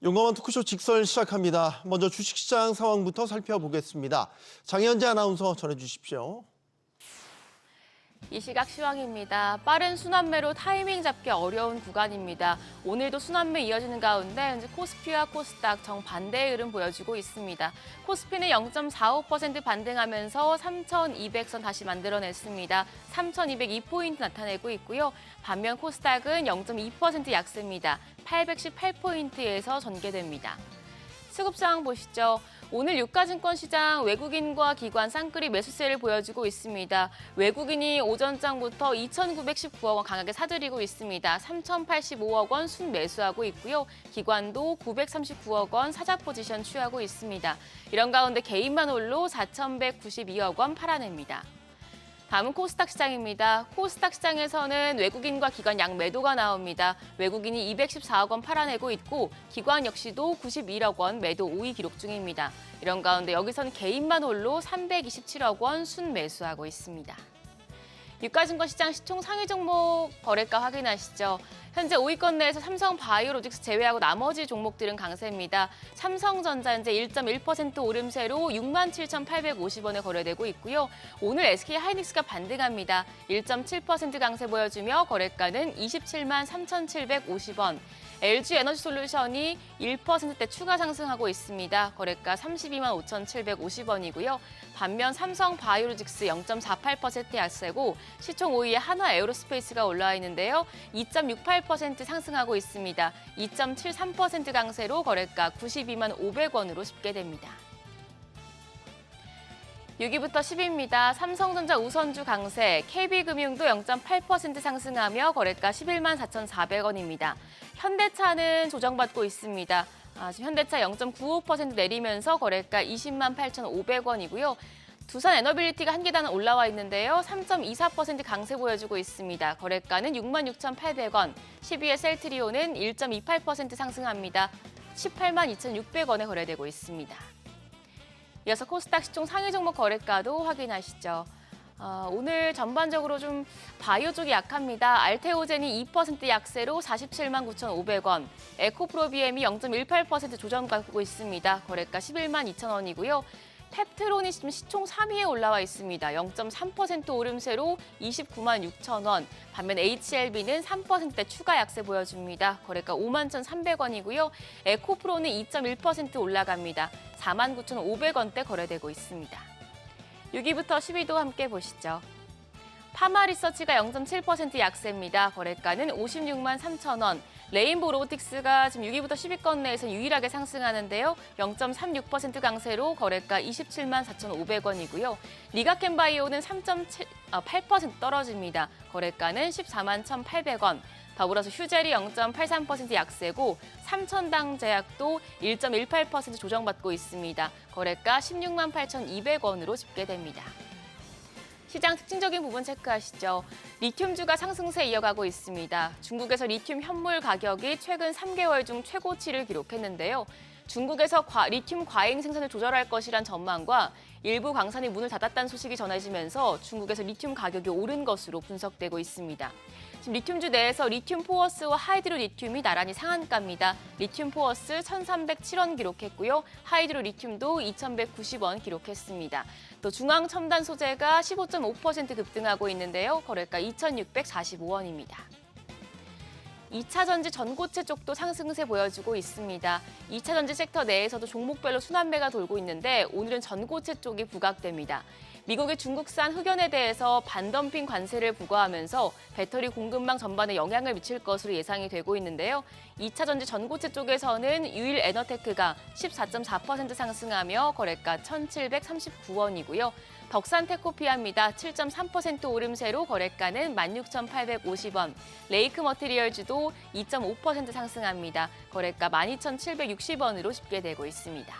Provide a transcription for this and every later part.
용감한 토크쇼 직설 시작합니다. 먼저 주식시장 상황부터 살펴보겠습니다. 장현재 아나운서 전해주십시오. 이 시각 시황입니다. 빠른 순환매로 타이밍 잡기 어려운 구간입니다. 오늘도 순환매 이어지는 가운데 현재 코스피와 코스닥 정반대의 흐름 보여주고 있습니다. 코스피는 0.45% 반등하면서 3,200선 다시 만들어냈습니다. 3,202포인트 나타내고 있고요. 반면 코스닥은 0.2% 약세입니다. 818포인트에서 전개됩니다. 수급 상황 보시죠. 오늘 유가증권 시장 외국인과 기관 쌍끌이 매수세를 보여주고 있습니다. 외국인이 오전장부터 2,919억 원 강하게 사들이고 있습니다. 3,085억 원 순매수하고 있고요. 기관도 939억 원 사자 포지션 취하고 있습니다. 이런 가운데 개인만 홀로 4,192억 원 팔아냅니다. 다음은 코스닥 시장입니다. 코스닥 시장에서는 외국인과 기관 양 매도가 나옵니다. 외국인이 214억 원 팔아내고 있고 기관 역시도 91억 원 매도 5위 기록 중입니다. 이런 가운데 여기서는 개인만 홀로 327억 원 순매수하고 있습니다. 유가증권 시장 시총 상위 종목 거래가 확인하시죠. 현재 5위권 내에서 삼성바이오로직스 제외하고 나머지 종목들은 강세입니다. 삼성전자 현재 1.1% 오름세로 67,850원에 거래되고 있고요. 오늘 SK하이닉스가 반등합니다. 1.7% 강세 보여주며 거래가는 273,750원. LG에너지솔루션이 1%대 추가 상승하고 있습니다. 거래가 325,750원이고요. 반면 삼성바이오로직스 0.48% 약세고 시총 5위에 한화에어로스페이스가 올라와 있는데요. 2.68% 상승하고 있습니다. 2.73% 강세로 거래가 92만 500원으로 집계됩니다. 6위부터 10위입니다. 삼성전자 우선주 강세, KB금융도 0.8% 상승하며 거래가 11만 4,400원입니다. 현대차는 조정받고 있습니다. 지금 현대차 0.95% 내리면서 거래가 20만 8,500원이고요. 두산 에너빌리티가 한 계단 올라와 있는데요. 3.24% 강세 보여주고 있습니다. 거래가는 6만 6,800원. 10위의 셀트리온은 1.28% 상승합니다. 18만 2,600원에 거래되고 있습니다. 이어서 코스닥 시총 상위 종목 거래가도 확인하시죠. 오늘 전반적으로 좀 바이오 쪽이 약합니다. 알테오젠이 2% 약세로 47만 9,500원, 에코프로비엠이 0.18% 조정받고 있습니다. 거래가 11만 2천원이고요. 펩트론이 지금 시총 3위에 올라와 있습니다. 0.3% 오름세로 29만 6천원. 반면 HLB는 3%대 추가 약세 보여줍니다. 거래가 5만 1,300원이고요. 에코프로는 2.1% 올라갑니다. 4만 9,500원대 거래되고 있습니다. 6위부터 10위도 함께 보시죠. 파마리서치가 0.7% 약세입니다. 거래가는 56만 3천원. 레인보우 로보틱스가 지금 6위부터 10위권 내에서 유일하게 상승하는데요. 0.36% 강세로 거래가 27만 4,500원이고요. 리가켄바이오는 3.8% 떨어집니다. 거래가는 14만 1,800원. 더불어서 휴젤이 0.83% 약세고 삼천당제약도 1.18% 조정받고 있습니다. 거래가 16만 8,200원으로 집계됩니다. 시장 특징적인 부분 체크하시죠. 리튬주가 상승세 이어가고 있습니다. 중국에서 리튬 현물 가격이 최근 3개월 중 최고치를 기록했는데요. 중국에서 리튬 과잉 생산을 조절할 것이란 전망과 일부 광산이 문을 닫았다는 소식이 전해지면서 중국에서 리튬 가격이 오른 것으로 분석되고 있습니다. 지금 리튬주 내에서 리튬 포어스와 하이드로 리튬이 나란히 상한가입니다. 리튬 포어스 1,307원 기록했고요. 하이드로 리튬도 2,190원 기록했습니다. 또 중앙 첨단 소재가 15.5% 급등하고 있는데요. 거래가 2,645원입니다. 2차 전지 전고체 쪽도 상승세 보여주고 있습니다. 2차 전지 섹터 내에서도 종목별로 순환매가 돌고 있는데 오늘은 전고체 쪽이 부각됩니다. 미국의 중국산 흑연에 대해서 반덤핑 관세를 부과하면서 배터리 공급망 전반에 영향을 미칠 것으로 예상이 되고 있는데요. 2차 전지 전고체 쪽에서는 유일 에너테크가 14.4% 상승하며 거래가 1,739원이고요. 덕산 테코피아입니다. 7.3% 오름세로 거래가는 16,850원. 레이크 머티리얼즈도 2.5% 상승합니다. 거래가 12,760원으로 집계되고 있습니다.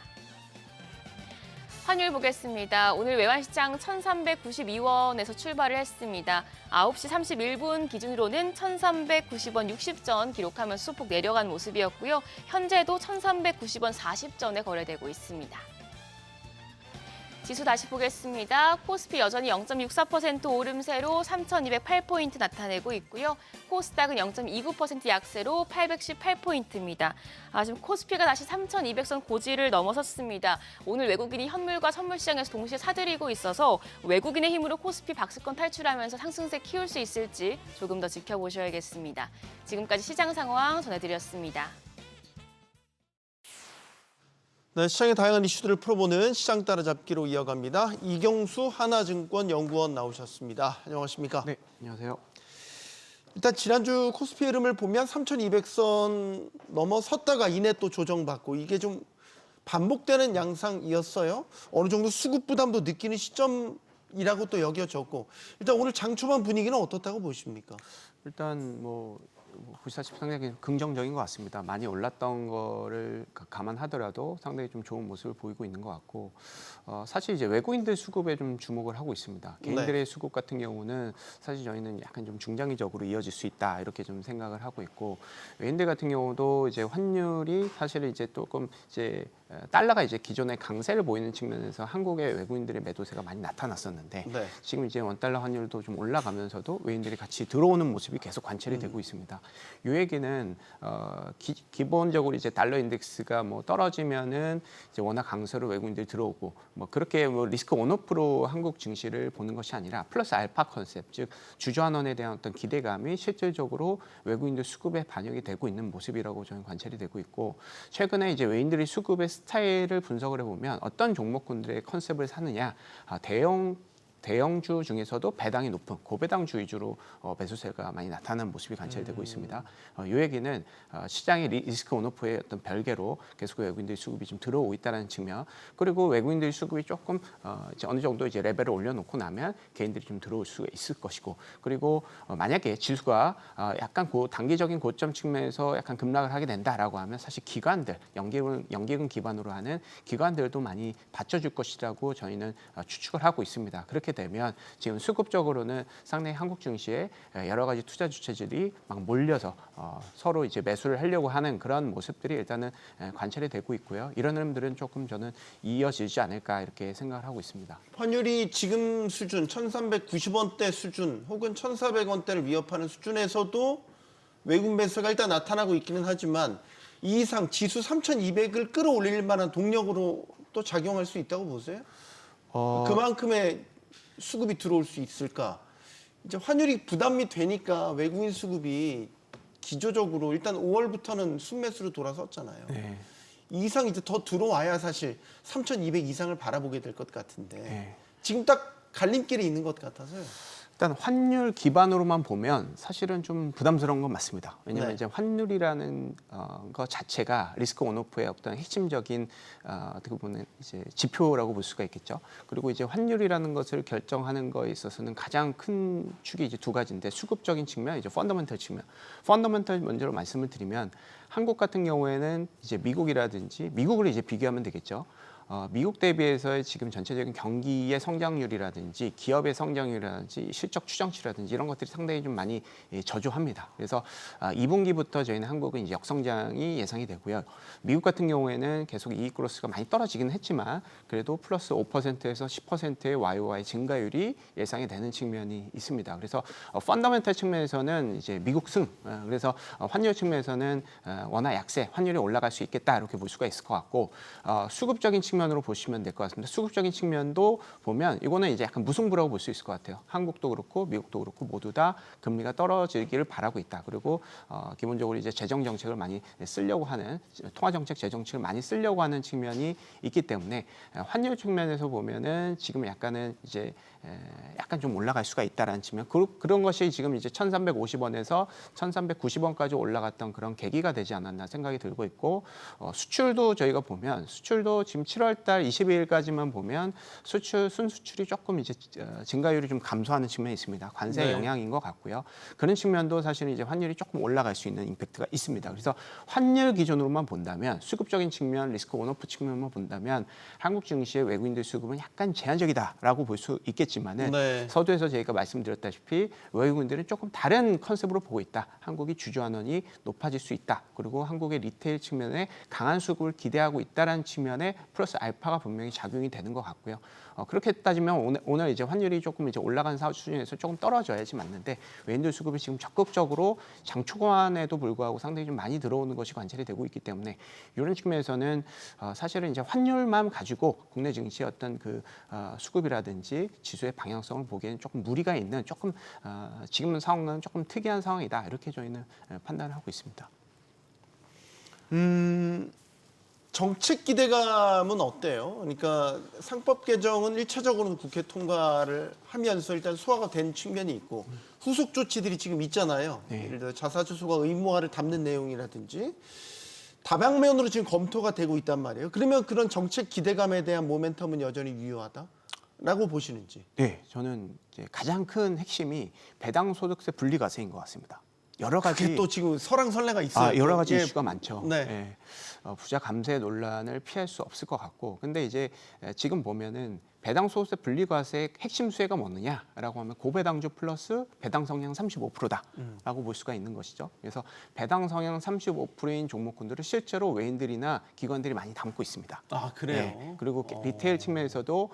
환율 보겠습니다. 오늘 외환시장 1,392원에서 출발을 했습니다. 9시 31분 기준으로는 1,390원 60전 기록하면서 소폭 내려간 모습이었고요. 현재도 1,390원 40전에 거래되고 있습니다. 지수 다시 보겠습니다. 코스피 여전히 0.64% 오름세로 3,208포인트 나타내고 있고요. 코스닥은 0.29% 약세로 818포인트입니다. 지금 코스피가 다시 3,200선 고지를 넘어섰습니다. 오늘 외국인이 현물과 선물 시장에서 동시에 사들이고 있어서 외국인의 힘으로 코스피 박스권 탈출하면서 상승세 키울 수 있을지 조금 더 지켜보셔야겠습니다. 지금까지 시장 상황 전해드렸습니다. 네, 시장의 다양한 이슈들을 풀어보는 시장 따라잡기로 이어갑니다. 이경수 하나증권 연구원 나오셨습니다. 안녕하십니까? 네, 안녕하세요. 일단 지난주 코스피 흐름을 보면 3,200선 넘어섰다가 이내 또 조정받고 이게 좀 반복되는 양상이었어요. 어느 정도 수급 부담도 느끼는 시점이라고 또 여겨졌고 일단 오늘 장 초반 분위기는 어떻다고 보십니까? 일단 보시다시피 상당히 긍정적인 것 같습니다. 많이 올랐던 거를 감안하더라도 상당히 좀 좋은 모습을 보이고 있는 것 같고 사실 이제 외국인들 수급에 좀 주목을 하고 있습니다. 개인들의 수급 같은 경우는 사실 저희는 약간 좀 중장기적으로 이어질 수 있다 이렇게 좀 생각을 하고 있고 외인들 같은 경우도 이제 환율이 사실 이제 조금 이제 달러가 이제 기존의 강세를 보이는 측면에서 한국의 외국인들의 매도세가 많이 나타났었는데 네. 지금 이제 원달러 환율도 좀 올라가면서도 외인들이 같이 들어오는 모습이 계속 관찰이 되고 있습니다. 이 얘기는 기본적으로 이제 달러 인덱스가 뭐 떨어지면은 이제 워낙 강세로 외국인들이 들어오고 뭐 그렇게 뭐 리스크 온오프로 한국 증시를 보는 것이 아니라 플러스 알파 컨셉 즉 주저환원에 대한 어떤 기대감이 실질적으로 외국인들 수급에 반영이 되고 있는 모습이라고 저는 관찰이 되고 있고 최근에 이제 외인들이 수급의 스타일을 분석을 해보면 어떤 종목군들의 컨셉을 사느냐 대형주 중에서도 배당이 높은 고배당주 위주로 매수세가 많이 나타나는 모습이 관찰되고 있습니다. 이 얘기는 시장의 리스크 온오프의 어떤 별개로 계속 외국인들 수급이 좀 들어오고 있다는 측면 그리고 외국인들 수급이 조금 이제 어느 정도 이제 레벨을 올려놓고 나면 개인들이 좀 들어올 수가 있을 것이고 그리고 만약에 지수가 약간 단기적인 고점 측면에서 약간 급락을 하게 된다라고 하면 사실 기관들 연기금 기반으로 하는 기관들도 많이 받쳐줄 것이라고 저희는 추측을 하고 있습니다. 그렇게 되면 지금 수급적으로는 상당히 한국 증시에 여러 가지 투자 주체들이 막 몰려서 서로 이제 매수를 하려고 하는 그런 모습들이 일단은 관찰이 되고 있고요. 이런 흐름들은 조금 저는 이어지지 않을까 이렇게 생각을 하고 있습니다. 환율이 지금 수준 1,390원대 수준 혹은 1,400원대를 위협하는 수준에서도 외국 매수가 일단 나타나고 있기는 하지만 이 이상 지수 3,200을 끌어올릴 만한 동력으로 또 작용할 수 있다고 보세요? 그만큼의 수급이 들어올 수 있을까? 이제 환율이 부담이 되니까 외국인 수급이 기조적으로 일단 5월부터는 순매수로 돌아섰잖아요. 네. 이 이상 이제 더 들어와야 사실 3,200 이상을 바라보게 될 것 같은데 네. 지금 딱 갈림길에 있는 것 같아서요. 일단 환율 기반으로만 보면 사실은 좀 부담스러운 건 맞습니다. 왜냐하면 네. 이제 환율이라는 것 자체가 리스크 온오프의 어떤 핵심적인 어떻게 보면 이제 지표라고 볼 수가 있겠죠. 그리고 이제 환율이라는 것을 결정하는 거에 있어서는 가장 큰 축이 이제 두 가지인데 수급적인 측면, 이제 펀더멘털 측면. 펀더멘털 먼저 말씀을 드리면 한국 같은 경우에는 이제 미국이라든지 미국을 이제 비교하면 되겠죠. 미국 대비해서의 지금 전체적인 경기의 성장률이라든지 기업의 성장률이라든지 실적 추정치라든지 이런 것들이 상당히 좀 많이 저조합니다. 그래서 2분기부터 저희는 한국은 이제 역성장이 예상이 되고요. 미국 같은 경우에는 계속 이익 그로스가 많이 떨어지긴 했지만 그래도 플러스 5%에서 10%의 YOY 증가율이 예상이 되는 측면이 있습니다. 그래서 펀더멘털 측면에서는 이제 미국 승, 그래서 환율 측면에서는 워낙 약세, 환율이 올라갈 수 있겠다 이렇게 볼 수가 있을 것 같고 수급적인 측면으로 보시면 될 것 같습니다. 수급적인 측면도 보면 이거는 이제 약간 무승부라고 볼 수 있을 것 같아요. 한국도 그렇고 미국도 그렇고 모두 다 금리가 떨어지기를 바라고 있다. 그리고 기본적으로 이제 재정 정책을 많이 쓰려고 하는 통화 정책, 재정 정책을 많이 쓰려고 하는 측면이 있기 때문에 환율 측면에서 보면은 지금 약간은 이제 약간 좀 올라갈 수가 있다라는 측면 그런 것이 지금 이제 1,350원에서 1,390원까지 올라갔던 그런 계기가 되지 않았나 생각이 들고 있고 수출도 저희가 보면 수출도 지금 7월달 22일까지만 보면 순수출이 조금 이제 증가율이 좀 감소하는 측면이 있습니다. 관세 네. 영향인 것 같고요. 그런 측면도 사실은 이제 환율이 조금 올라갈 수 있는 임팩트가 있습니다. 그래서 환율 기준으로만 본다면 수급적인 측면, 리스크 온오프 측면만 본다면 한국 증시의 외국인들 수급은 약간 제한적이다라고 볼 수 있겠지만은 네. 서두에서 저희가 말씀드렸다시피 외국인들은 조금 다른 컨셉으로 보고 있다. 한국이 주주환원이 높아질 수 있다. 그리고 한국의 리테일 측면에 강한 수급을 기대하고 있다는 측면에 플러스 플러스 알파가 분명히 작용이 되는 것 같고요. 그렇게 따지면 오늘 이제 환율이 조금 이제 올라간 수준에서 조금 떨어져야지 맞는데 외인들 수급이 지금 적극적으로 장 초반에도 불구하고 상당히 좀 많이 들어오는 것이 관찰이 되고 있기 때문에 이런 측면에서는 사실은 이제 환율만 가지고 국내 증시의 어떤 그 수급이라든지 지수의 방향성을 보기에는 조금 무리가 있는 조금 지금 상황은 조금 특이한 상황이다 이렇게 저희는 판단을 하고 있습니다. 정책 기대감은 어때요? 그러니까 상법 개정은 1차적으로는 국회 통과를 하면서 일단 소화가 된 측면이 있고 후속 조치들이 지금 있잖아요. 네. 예를 들어 자사주소가 의무화를 담는 내용이라든지 다방면으로 지금 검토가 되고 있단 말이에요. 그러면 그런 정책 기대감에 대한 모멘텀은 여전히 유효하다라고 보시는지. 네, 저는 이제 가장 큰 핵심이 배당 소득세 분리 과세인 것 같습니다. 여러 가지 그게 또 지금 설왕설래가 있어요. 여러 가지 예. 이슈가 많죠. 네. 예. 부자 감세 논란을 피할 수 없을 것 같고, 근데 이제 지금 보면은 배당 소득세 분리 과세의 핵심 수혜가 뭐느냐라고 하면 고배당주 플러스 배당 성향 35%다라고 볼 수가 있는 것이죠. 그래서 배당 성향 35%인 종목군들을 실제로 외인들이나 기관들이 많이 담고 있습니다. 아 그래요. 네, 그리고 리테일 측면에서도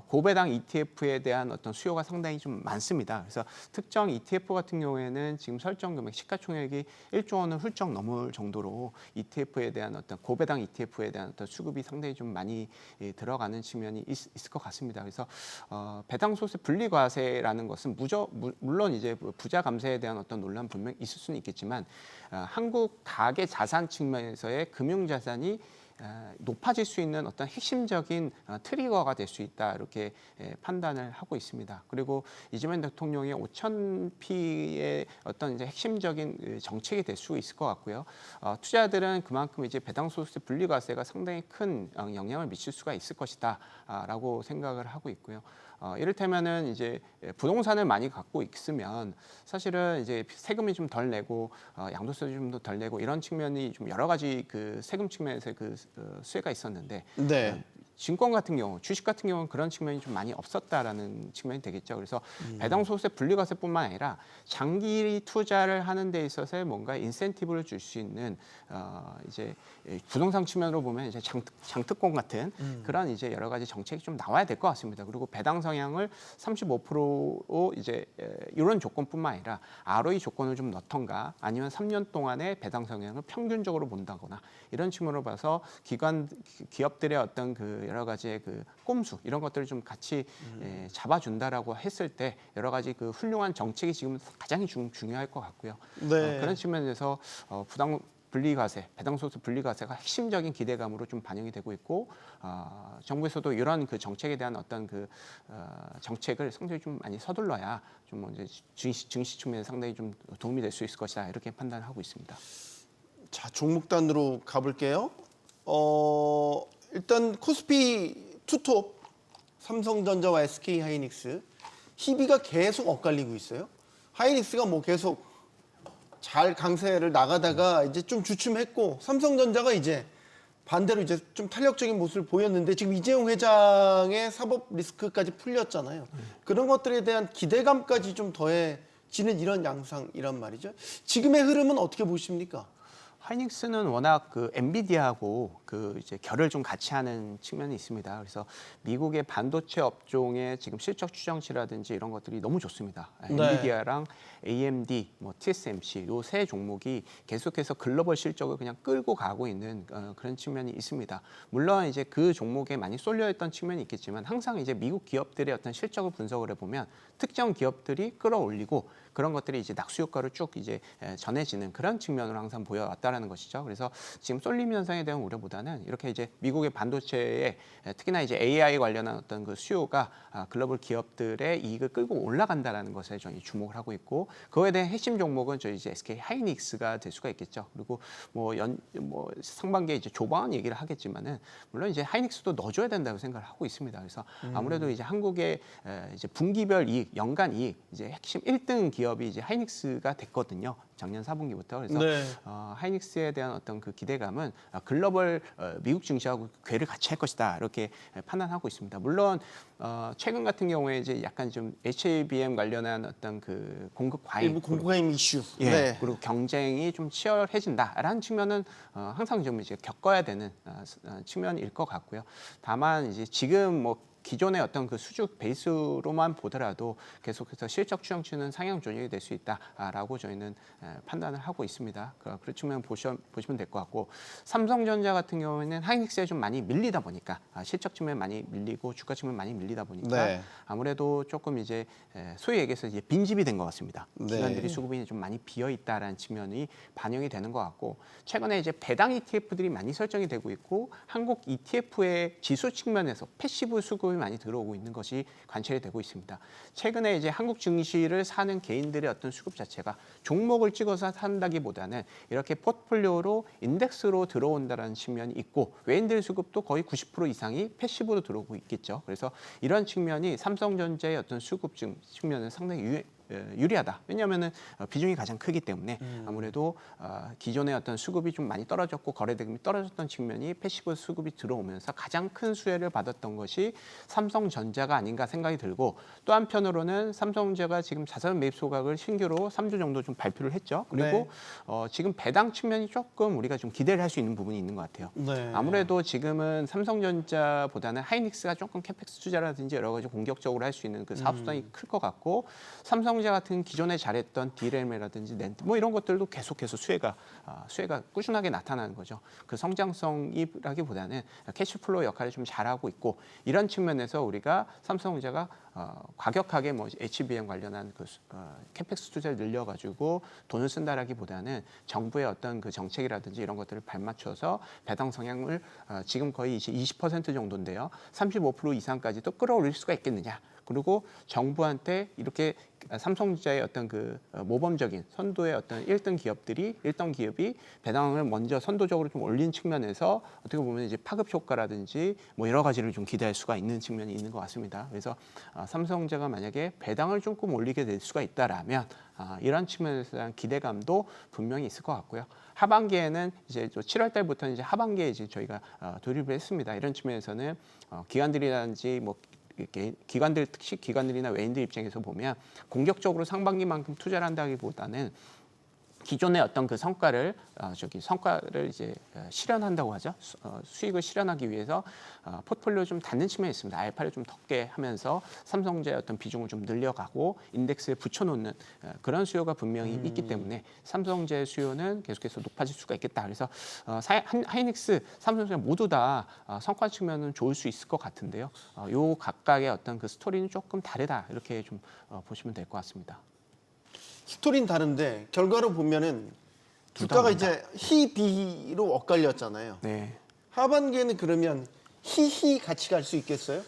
고배당 ETF에 대한 어떤 수요가 상당히 좀 많습니다. 그래서 특정 ETF 같은 경우에는 지금 설정 금액 시가총액이 1조 원을 훌쩍 넘을 정도로 ETF에 대한 어떤 고배당 ETF에 대한 어떤 수급이 상당히 좀 많이 들어가는 측면이 있을 것 같습니다. 그래서 배당 소득세 분리 과세라는 것은 물론 이제 부자 감세에 대한 어떤 논란 분명 있을 수는 있겠지만 한국 가계 자산 측면에서의 금융 자산이 높아질 수 있는 어떤 핵심적인 트리거가 될 수 있다 이렇게 판단을 하고 있습니다. 그리고 이재명 대통령의 5,000피의 어떤 이제 핵심적인 정책이 될 수 있을 것 같고요. 투자자들은 그만큼 이제 배당소득세 분리과세가 상당히 큰 영향을 미칠 수가 있을 것이다라고 생각을 하고 있고요. 이를테면은 이제 부동산을 많이 갖고 있으면 사실은 이제 세금이 좀 덜 내고 양도세도 좀 더 덜 내고 이런 측면이 좀 여러 가지 그 세금 측면에서 그 수혜가 있었는데 네. 증권 같은 경우, 주식 같은 경우는 그런 측면이 좀 많이 없었다라는 측면이 되겠죠. 그래서 배당소득세 분리과세뿐만 아니라 장기 투자를 하는 데 있어서의 뭔가 인센티브를 줄 수 있는 이제 부동산 측면으로 보면 이제 장특권 같은 그런 이제 여러 가지 정책이 좀 나와야 될 것 같습니다. 그리고 배당 성향을 35% 이제 이런 조건뿐만 아니라 ROE 조건을 좀 넣던가 아니면 3년 동안의 배당 성향을 평균적으로 본다거나 이런 측면으로 봐서 기업들의 어떤 그 여러 가지의 그 꼼수 이런 것들을 좀 같이 잡아준다라고 했을 때 여러 가지 그 훌륭한 정책이 지금 가장 중요할 것 같고요. 네. 그런 측면에서 부당 분리과세, 배당소득세 분리과세가 핵심적인 기대감으로 좀 반영이 되고 있고 정부에서도 이런 그 정책에 대한 어떤 그 정책을 상당히 좀 많이 서둘러야 좀 이제 증시 측면에 상당히 좀 도움이 될 수 있을 것이다 이렇게 판단을 하고 있습니다. 자, 종목단으로 가볼게요. 일단 코스피 투톱 삼성전자와 SK하이닉스 희비가 계속 엇갈리고 있어요. 하이닉스가 뭐 계속 잘 강세를 나가다가 이제 좀 주춤했고 삼성전자가 이제 반대로 이제 좀 탄력적인 모습을 보였는데 지금 이재용 회장의 사법 리스크까지 풀렸잖아요. 그런 것들에 대한 기대감까지 좀 더해지는 이런 양상이란 말이죠. 지금의 흐름은 어떻게 보십니까? 하이닉스는 워낙 그 엔비디아하고 그 이제 결을 좀 같이 하는 측면이 있습니다. 그래서 미국의 반도체 업종의 지금 실적 추정치라든지 이런 것들이 너무 좋습니다. 네. 엔비디아랑 AMD, 뭐 TSMC 요 세 종목이 계속해서 글로벌 실적을 그냥 끌고 가고 있는 그런 측면이 있습니다. 물론 이제 그 종목에 많이 쏠려 있던 측면이 있겠지만 항상 이제 미국 기업들의 어떤 실적을 분석을 해보면 특정 기업들이 끌어올리고 그런 것들이 이제 낙수 효과를 쭉 이제 전해지는 그런 측면으로 항상 보여왔다라는 것이죠. 그래서 지금 쏠림 현상에 대한 우려보다는 이렇게 이제 미국의 반도체에 특히나 이제 AI 관련한 어떤 그 수요가 글로벌 기업들의 이익을 끌고 올라간다라는 것에 저희 주목을 하고 있고 그거에 대한 핵심 종목은 저희 이제 SK 하이닉스가 될 수가 있겠죠. 그리고 뭐 상반기에 이제 조방한 얘기를 하겠지만은 물론 이제 하이닉스도 넣어줘야 된다고 생각을 하고 있습니다. 그래서 아무래도 이제 한국의 이제 분기별 이익, 연간 이익 이제 핵심 1등 기업 기업이 이제 하이닉스가 됐거든요. 작년 4분기부터. 그래서 네. 하이닉스에 대한 어떤 그 기대감은 글로벌 미국 증시하고 궤를 같이 할 것이다 이렇게 판단하고 있습니다. 물론 최근 같은 경우에 이제 약간 좀 HABM 관련한 어떤 그 공급 과잉, 일부 공고임 이슈. 예, 네. 그리고 경쟁이 좀 치열해진다라는 측면은 항상 좀 이제 겪어야 되는 측면일 것 같고요. 다만 이제 지금 뭐 기존의 어떤 그 수주 베이스로만 보더라도 계속해서 실적 추정치는 상향 조정이 될 수 있다라고 저희는 판단을 하고 있습니다. 그런 측면 보시면 될 것 같고, 삼성전자 같은 경우에는 하이닉스에 좀 많이 밀리다 보니까 실적 측면 많이 밀리고 주가 측면 많이 밀리다 보니까 네. 아무래도 조금 이제 소위 얘기해서 이제 빈집이 된 것 같습니다. 네. 기관들이 수급이 좀 많이 비어 있다라는 측면이 반영이 되는 것 같고, 최근에 이제 배당 ETF들이 많이 설정이 되고 있고 한국 ETF의 지수 측면에서 패시브 수급이 많이 들어오고 있는 것이 관찰이 되고 있습니다. 최근에 이제 한국 증시를 사는 개인들의 어떤 수급 자체가 종목을 찍어서 산다기보다는 이렇게 포트폴리오로 인덱스로 들어온다는 측면이 있고, 외인들 수급도 거의 90% 이상이 패시브로 들어오고 있겠죠. 그래서 이런 측면이 삼성전자의 어떤 수급 측면은 상당히 유리하다. 왜냐하면은 비중이 가장 크기 때문에 아무래도 기존의 어떤 수급이 좀 많이 떨어졌고 거래대금이 떨어졌던 측면이 패시브 수급이 들어오면서 가장 큰 수혜를 받았던 것이 삼성전자가 아닌가 생각이 들고, 또 한편으로는 삼성전자가 지금 자산 매입 소각을 신규로 3주 정도 좀 발표를 했죠. 그리고 지금 배당 측면이 조금 우리가 좀 기대를 할 수 있는 부분이 있는 것 같아요. 네. 아무래도 지금은 삼성전자보다는 하이닉스가 조금 캐펙스 투자라든지 여러 가지 공격적으로 할 수 있는 그 사업 수단이 클 것 같고, 삼성전자 같은 기존에 잘했던 DRAM이라든지 낸드 뭐 이런 것들도 계속해서 수혜가 꾸준하게 나타나는 거죠. 그 성장성이라기보다는 캐시플로우 역할을 좀 잘하고 있고, 이런 측면에서 우리가 삼성전자가 과격하게 뭐 HBM 관련한 그 캐펙스 투자를 늘려가지고 돈을 쓴다라기보다는 정부의 어떤 그 정책이라든지 이런 것들을 발맞춰서 배당 성향을 지금 거의 이제 20% 정도인데요. 35% 이상까지도 끌어올릴 수가 있겠느냐. 그리고 정부한테 이렇게 삼성전자의 어떤 그 모범적인 선도의 어떤 1등 기업이 배당을 먼저 선도적으로 좀 올린 측면에서 어떻게 보면 이제 파급 효과라든지 뭐 여러 가지를 좀 기대할 수가 있는 측면이 있는 것 같습니다. 그래서 삼성전자가 만약에 배당을 조금 올리게 될 수가 있다라면 이런 측면에서 대한 기대감도 분명히 있을 것 같고요. 하반기에는 이제 7월 달부터는 이제 하반기에 이제 저희가 돌입을 했습니다. 이런 측면에서는 기관들이라든지 뭐 기관들, 특히 기관들이나 외인들 입장에서 보면 공격적으로 상반기만큼 투자를 한다기보다는 기존의 어떤 그 성과를 이제 실현한다고 하죠. 수익을 실현하기 위해서 포트폴리오 좀 닫는 측면이 있습니다. 알파를 좀 덮게 하면서 삼성전자의 어떤 비중을 좀 늘려가고 인덱스에 붙여놓는 그런 수요가 분명히 있기 때문에 삼성전자의 수요는 계속해서 높아질 수가 있겠다. 그래서 하이닉스, 삼성전자 모두 다 성과 측면은 좋을 수 있을 것 같은데요. 요 각각의 어떤 그 스토리는 조금 다르다 이렇게 좀 보시면 될 것 같습니다. 스토리는 다른데 결과로 보면은 주가가 이제 희비로 엇갈렸잖아요. 네. 하반기에는 그러면 희희 같이 갈 수 있겠어요?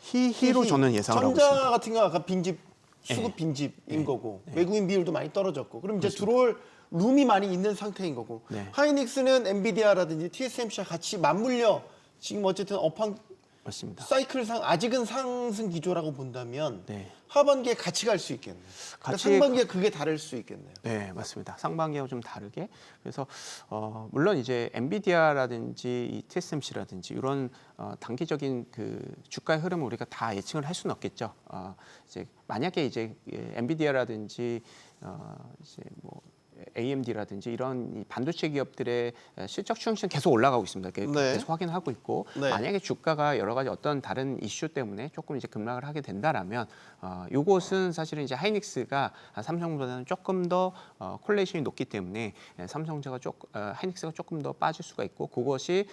희로 저는 예상을 하고 전자 있습니다. 같은 경우가 아까 빈집 수급 빈집인 거고 외국인 비율도 많이 떨어졌고, 그럼 이제 들어올 룸이 많이 있는 상태인 거고, 네. 하이닉스는 엔비디아라든지 TSMC와 같이 맞물려 지금 어쨌든 업황 맞습니다. 사이클상 아직은 상승 기조라고 본다면 네. 하반기에 같이 갈 수 있겠네요. 그러니까 같이 상반기에 그게 다를 수 있겠네요. 네, 맞습니다. 상반기하고 좀 다르게. 그래서 물론 이제 엔비디아라든지 이 TSMC라든지 이런 단기적인 그 주가의 흐름을 우리가 다 예측을 할 수는 없겠죠. 이제 만약에 이제 엔비디아라든지 이제 뭐 AMD라든지 이런 이 반도체 기업들의 실적 추정치는 계속 올라가고 있습니다. 네. 계속 확인하고 있고, 네. 만약에 주가가 여러 가지 어떤 다른 이슈 때문에 조금 이제 급락을 하게 된다라면 이것은 사실은 이제 하이닉스가 삼성보다는 조금 더 콜레이션이 높기 때문에 삼성전자가 하이닉스가 조금 더 빠질 수가 있고, 그것이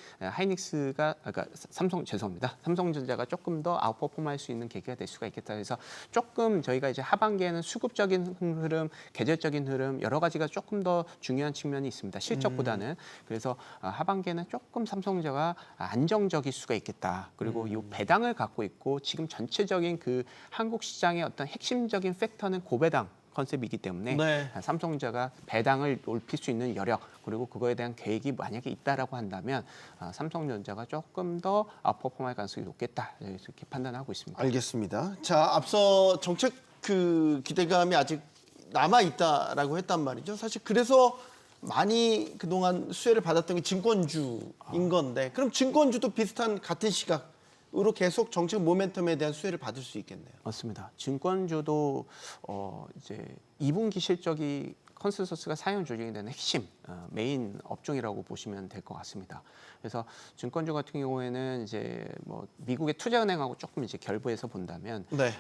삼성전자가 조금 더 아웃퍼폼할 수 있는 계기가 될 수가 있겠다. 그래서 조금 저희가 이제 하반기에는 수급적인 흐름, 계절적인 흐름 여러 가지가 조금 더 중요한 측면이 있습니다. 실적보다는. 그래서 하반기에는 조금 삼성전자가 안정적일 수가 있겠다. 그리고 이 배당을 갖고 있고 지금 전체적인 그 한국 시장의 어떤 핵심적인 팩터는 고배당 컨셉이기 때문에 네. 삼성전자가 배당을 높일 수 있는 여력, 그리고 그거에 대한 계획이 만약에 있다라고 한다면 삼성전자가 조금 더 아웃퍼폼할 가능성이 높겠다 이렇게 판단하고 있습니다. 알겠습니다. 자, 앞서 정책 그 기대감이 아직 남아 있다라고 했단 말이죠. 사실 그래서 많이 그동안 수혜를 받았던 게 증권주인 건데 그럼 증권주도 비슷한 같은 시각으로 계속 정책 모멘텀에 대한 수혜를 받을 수 있겠네요. 맞습니다. 증권주도 이제 2분기 실적이 컨센서스가 상향 조정이 되는 핵심 메인 업종이라고 보시면 될 것 같습니다. 그래서 증권주 같은 경우에는 이제 뭐 미국의 투자은행하고 조금 이제 결부해서 본다면 네.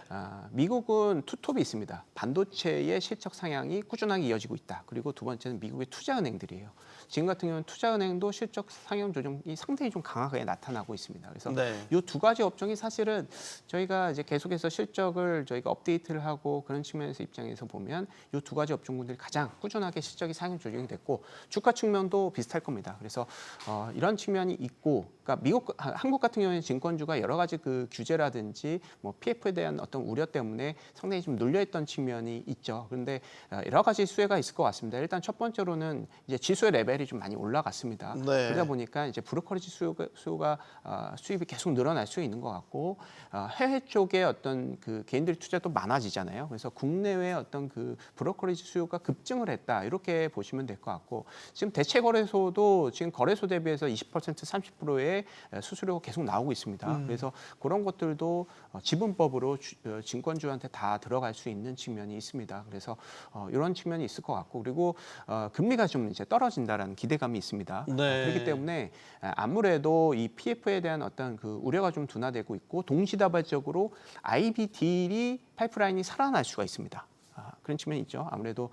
미국은 투톱이 있습니다. 반도체의 실적 상향이 꾸준하게 이어지고 있다. 그리고 두 번째는 미국의 투자은행들이에요. 지금 같은 경우는 투자은행도 실적 상향 조정이 상당히 좀 강하게 나타나고 있습니다. 그래서 네. 이 두 가지 업종이 사실은 저희가 이제 계속해서 실적을 저희가 업데이트를 하고 그런 측면에서 입장에서 보면 이 두 가지 업종군들이 가장 꾸준하게 실적이 상향 조정이 됐고 주가 측면도 비슷할 겁니다. 그래서 이런 측면이 있고, 그러니까 한국 같은 경우에는 증권주가 여러 가지 그 규제라든지 뭐 PF에 대한 어떤 우려 때문에 상당히 좀 눌려있던 측면이 있죠. 그런데 여러 가지 수혜가 있을 것 같습니다. 일단 첫 번째로는 이제 지수의 레벨이 좀 많이 올라갔습니다. 네. 그러다 보니까 이제 브로커리지 수요가 수입이 계속 늘어날 수 있는 것 같고 해외 쪽에 어떤 그 개인들이 투자도 많아지잖아요. 그래서 국내외 어떤 그 브로커리지 수요가 급증을 했다 이렇게 보시면 될 것 같고 지금 대체 거래소도 지금 거래소 대비해서 20% 30%의 수수료가 계속 나오고 있습니다. 그래서 그런 것들도 지분법으로 증권주한테 다 들어갈 수 있는 측면이 있습니다. 그래서 이런 측면이 있을 것 같고 그리고 금리가 좀 이제 떨어진다라는 기대감이 있습니다. 네. 그렇기 때문에 아무래도 이 PF에 대한 어떤 그 우려가 좀 둔화되고 있고 동시다발적으로 IB 딜이 파이프라인이 살아날 수가 있습니다. 그런 측면이 있죠. 아무래도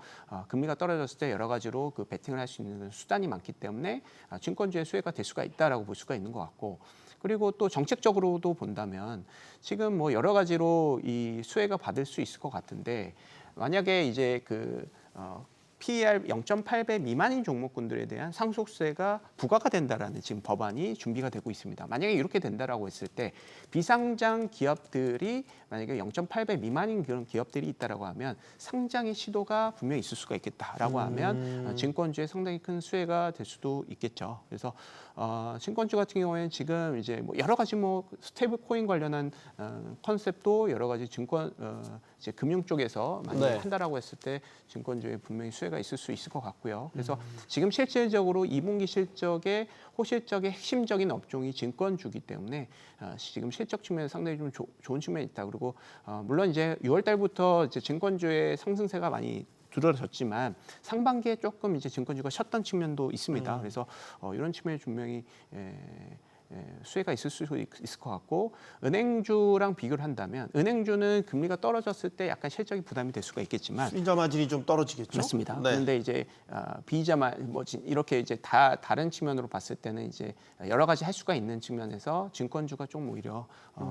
금리가 떨어졌을 때 여러 가지로 그 베팅을 할 수 있는 수단이 많기 때문에 증권주의 수혜가 될 수가 있다라고 볼 수가 있는 것 같고 그리고 또 정책적으로도 본다면 지금 뭐 여러 가지로 이 수혜가 받을 수 있을 것 같은데 만약에 이제 그 PER 0.8배 미만인 종목군들에 대한 상속세가 부과가 된다라는 지금 법안이 준비가 되고 있습니다. 만약에 이렇게 된다라고 했을 때 비상장 기업들이 만약에 0.8배 미만인 그런 기업들이 있다라고 하면 상장의 시도가 분명히 있을 수가 있겠다라고 하면 증권주에 상당히 큰 수혜가 될 수도 있겠죠. 그래서 증권주 같은 경우에는 지금 이제 뭐 여러 가지 뭐 스테이블 코인 관련한 컨셉도 여러 가지 증권 이제 금융 쪽에서 많이 네. 한다라고 했을 때 증권주에 분명히 수혜가 있을 수 있을 것 같고요. 그래서 지금 실질적으로 2분기 실적의 호실적의 핵심적인 업종이 증권주기 때문에 지금 실적 측면에서 상당히 좀 좋은 측면이 있다. 그리고 물론 이제 6월 달부터 이제 증권주의 상승세가 많이 두드러졌지만 상반기에 조금 이제 증권주가 쉬었던 측면도 있습니다. 그래서 이런 측면이 분명히 수혜가 있을 수 있을 것 같고 은행주랑 비교를 한다면 은행주는 금리가 떨어졌을 때 약간 실적이 부담이 될 수가 있겠지만 수익자 마진이 좀 떨어지겠죠. 맞습니다. 네. 그런데 이제 비이자만 뭐 이렇게 이제 다른 측면으로 봤을 때는 이제 여러 가지 할 수가 있는 측면에서 증권주가 좀 오히려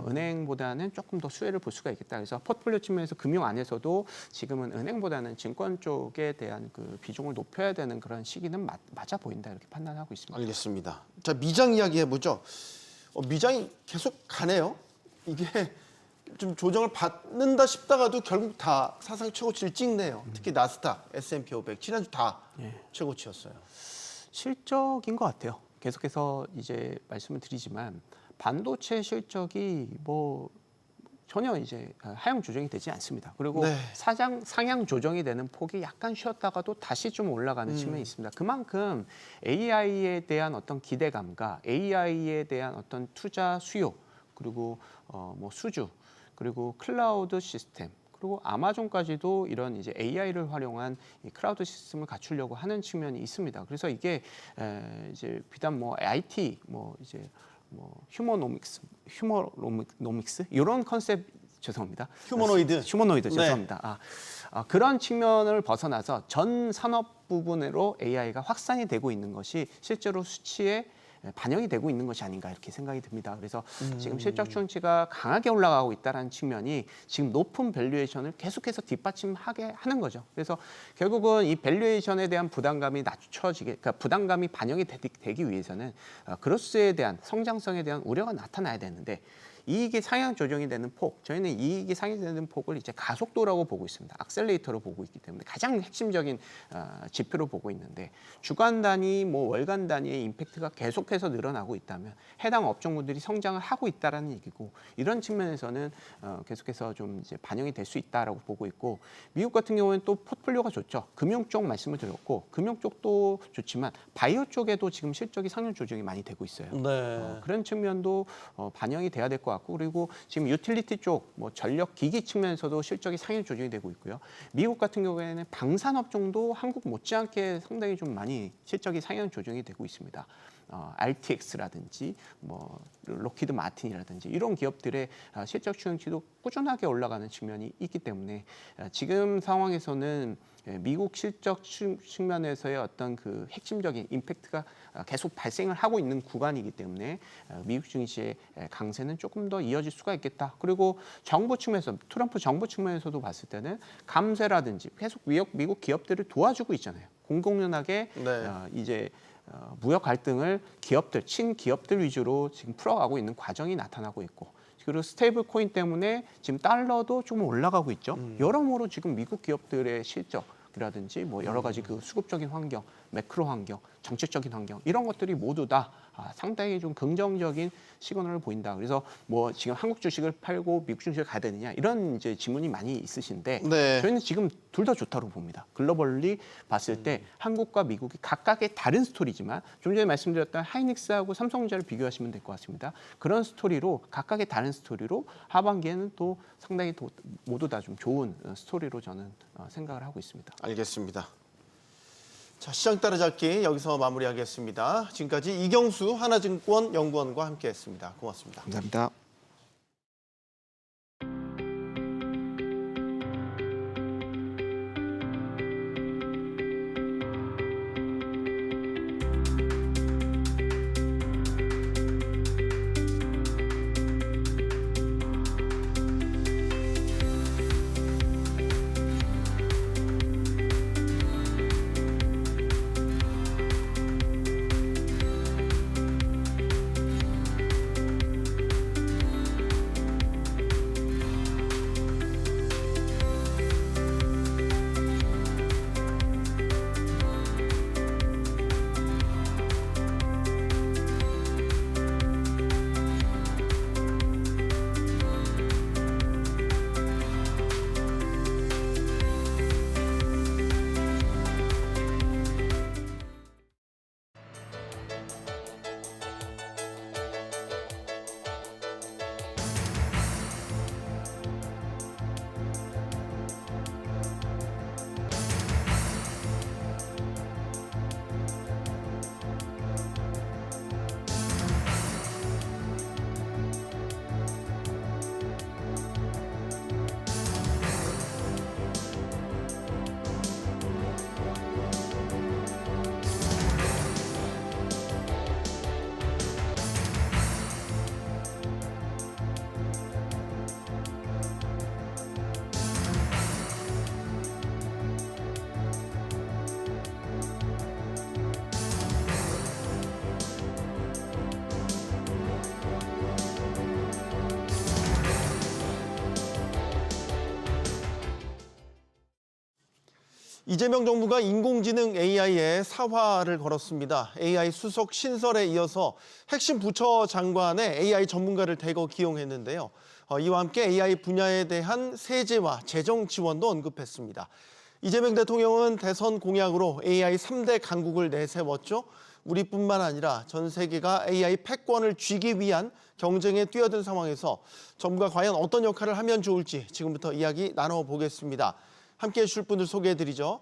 은행보다는 조금 더 수혜를 볼 수가 있겠다. 그래서 포트폴리오 측면에서 금융 안에서도 지금은 은행보다는 증권 쪽에 대한 그 비중을 높여야 되는 그런 시기는 맞아 보인다 이렇게 판단하고 있습니다. 알겠습니다. 자, 미장 이야기 해보죠. 미장이 계속 가네요. 이게 좀 조정을 받는다 싶다가도 결국 다 사상 최고치를 찍네요. 특히 나스닥, S&P 500 지난주 다 최고치였어요. 실적인 것 같아요. 계속해서 이제 말씀을 드리지만 반도체 실적이 뭐 전혀 이제 하향 조정이 되지 않습니다. 그리고 네. 상향 조정이 되는 폭이 약간 쉬었다가도 다시 좀 올라가는 측면이 있습니다. 그만큼 AI에 대한 어떤 기대감과 AI에 대한 어떤 투자 수요 그리고 뭐 수주 그리고 클라우드 시스템 그리고 아마존까지도 이런 이제 AI를 활용한 이 클라우드 시스템을 갖추려고 하는 측면이 있습니다. 그래서 이게 이제 비단 뭐 IT 뭐 이제 뭐 휴머노믹스 이런 컨셉 죄송합니다. 휴머노이드. 휴머노이드 네. 죄송합니다. 그런 측면을 벗어나서 전 산업 부분으로 AI가 확산이 되고 있는 것이 실제로 수치에 반영이 되고 있는 것이 아닌가 이렇게 생각이 듭니다. 그래서 지금 실적 추정치가 강하게 올라가고 있다는 측면이 지금 높은 밸류에이션을 계속해서 뒷받침하게 하는 거죠. 그래서 결국은 이 밸류에이션에 대한 부담감이 그러니까 부담감이 반영이 되기 위해서는 그로스에 대한 성장성에 대한 우려가 나타나야 되는데 이익이 상향 조정이 되는 폭, 저희는 이익이 상향되는 폭을 이제 가속도라고 보고 있습니다. 악셀레이터로 보고 있기 때문에 가장 핵심적인 지표로 보고 있는데 주간 단위, 뭐 월간 단위의 임팩트가 계속해서 늘어나고 있다면 해당 업종군들이 성장을 하고 있다라는 얘기고 이런 측면에서는 계속해서 좀 이제 반영이 될 수 있다라고 보고 있고 미국 같은 경우는 또 포트폴리오가 좋죠. 금융 쪽 말씀을 드렸고 금융 쪽도 좋지만 바이오 쪽에도 지금 실적이 상향 조정이 많이 되고 있어요. 네. 그런 측면도 반영이 돼야 될 것 같고 그리고 지금 유틸리티 쪽, 뭐 전력 기기 측면에서도 실적이 상향 조정이 되고 있고요. 미국 같은 경우에는 방산업종도 한국 못지않게 상당히 좀 많이 실적이 상향 조정이 되고 있습니다. RTX라든지 뭐 록히드 마틴이라든지 이런 기업들의 실적 추정치도 꾸준하게 올라가는 측면이 있기 때문에 지금 상황에서는 미국 실적 측면에서의 어떤 그 핵심적인 임팩트가 계속 발생을 하고 있는 구간이기 때문에 미국 증시의 강세는 조금 더 이어질 수가 있겠다. 그리고 정부 측면에서 트럼프 정부 측면에서도 봤을 때는 감세라든지 계속 미국 기업들을 도와주고 있잖아요. 공공연하게 네. 이제 무역 갈등을 기업들, 친기업들 위주로 지금 풀어가고 있는 과정이 나타나고 있고 그리고 스테이블 코인 때문에 지금 달러도 좀 올라가고 있죠. 여러모로 지금 미국 기업들의 실적이라든지 뭐 여러 가지 그 수급적인 환경, 매크로 환경, 정책적인 환경 이런 것들이 모두 다 상당히 좀 긍정적인 시그널을 보인다. 그래서 뭐 지금 한국 주식을 팔고 미국 주식을 가야 되느냐 이런 이제 질문이 많이 있으신데 네. 저희는 지금 둘 다 좋다고 봅니다. 글로벌리 봤을 때 한국과 미국이 각각의 다른 스토리지만 좀 전에 말씀드렸던 하이닉스하고 삼성전자를 비교하시면 될 것 같습니다. 그런 스토리로 각각의 다른 스토리로 하반기에는 또 상당히 모두 다 좀 좋은 스토리로 저는 생각을 하고 있습니다. 알겠습니다. 자, 시장 따라잡기 여기서 마무리하겠습니다. 지금까지 이경수 하나증권 연구원과 함께했습니다. 고맙습니다. 감사합니다. 이재명 정부가 인공지능 AI에 사활을 걸었습니다. AI 수석 신설에 이어서 핵심 부처 장관의 AI 전문가를 대거 기용했는데요. 이와 함께 AI 분야에 대한 세제와 재정 지원도 언급했습니다. 이재명 대통령은 대선 공약으로 AI 3대 강국을 내세웠죠. 우리뿐만 아니라 전 세계가 AI 패권을 쥐기 위한 경쟁에 뛰어든 상황에서 정부가 과연 어떤 역할을 하면 좋을지 지금부터 이야기 나눠보겠습니다. 함께해 주실 분들 소개해드리죠.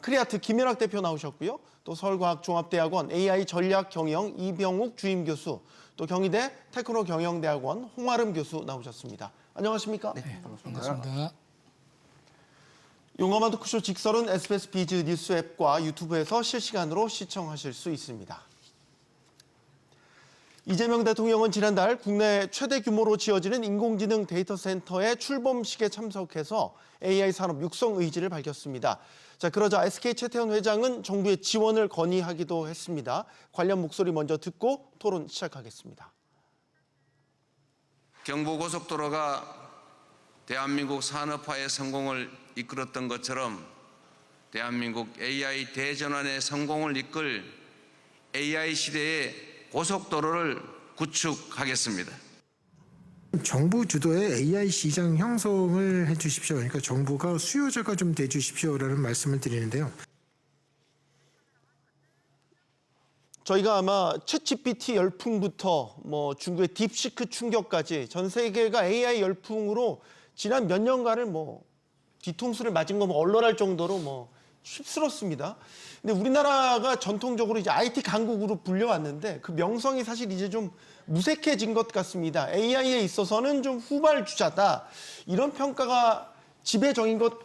크리아트 김연학 대표 나오셨고요. 또 서울과학종합대학원 AI 전략경영 이병욱 주임 교수, 또 경희대 테크노경영대학원 홍아름 교수 나오셨습니다. 안녕하십니까? 네, 반갑습니다. 용어만 토크쇼 직설은 SBS 비즈 뉴스 앱과 유튜브에서 실시간으로 시청하실 수 있습니다. 이재명 대통령은 지난달 국내 최대 규모로 지어지는 인공지능 데이터 센터의 출범식에 참석해서 AI 산업 육성 의지를 밝혔습니다. 자, 그러자 SK 최태원 회장은 정부의 지원을 건의하기도 했습니다. 관련 목소리 먼저 듣고 토론 시작하겠습니다. 경부고속도로가 대한민국 산업화의 성공을 이끌었던 것처럼 대한민국 AI 대전환의 성공을 이끌 AI 시대의 고속도로를 구축하겠습니다. 정부 주도의 AI 시장 형성을 해주십시오. 그러니까 정부가 수요자가 좀 돼주십시오라는 말씀을 드리는데요. 저희가 아마 챗GPT 열풍부터 뭐 중국의 딥시크 충격까지 전 세계가 AI 열풍으로 지난 몇 년간을 뭐 뒤통수를 맞은 거 뭐 얼얼할 정도로 뭐 휩쓸었습니다. 근데 우리나라가 전통적으로 이제 IT 강국으로 불려왔는데 그 명성이 사실 이제 좀 무색해진 것 같습니다. AI에 있어서는 좀 후발주자다. 이런 평가가 지배적인 것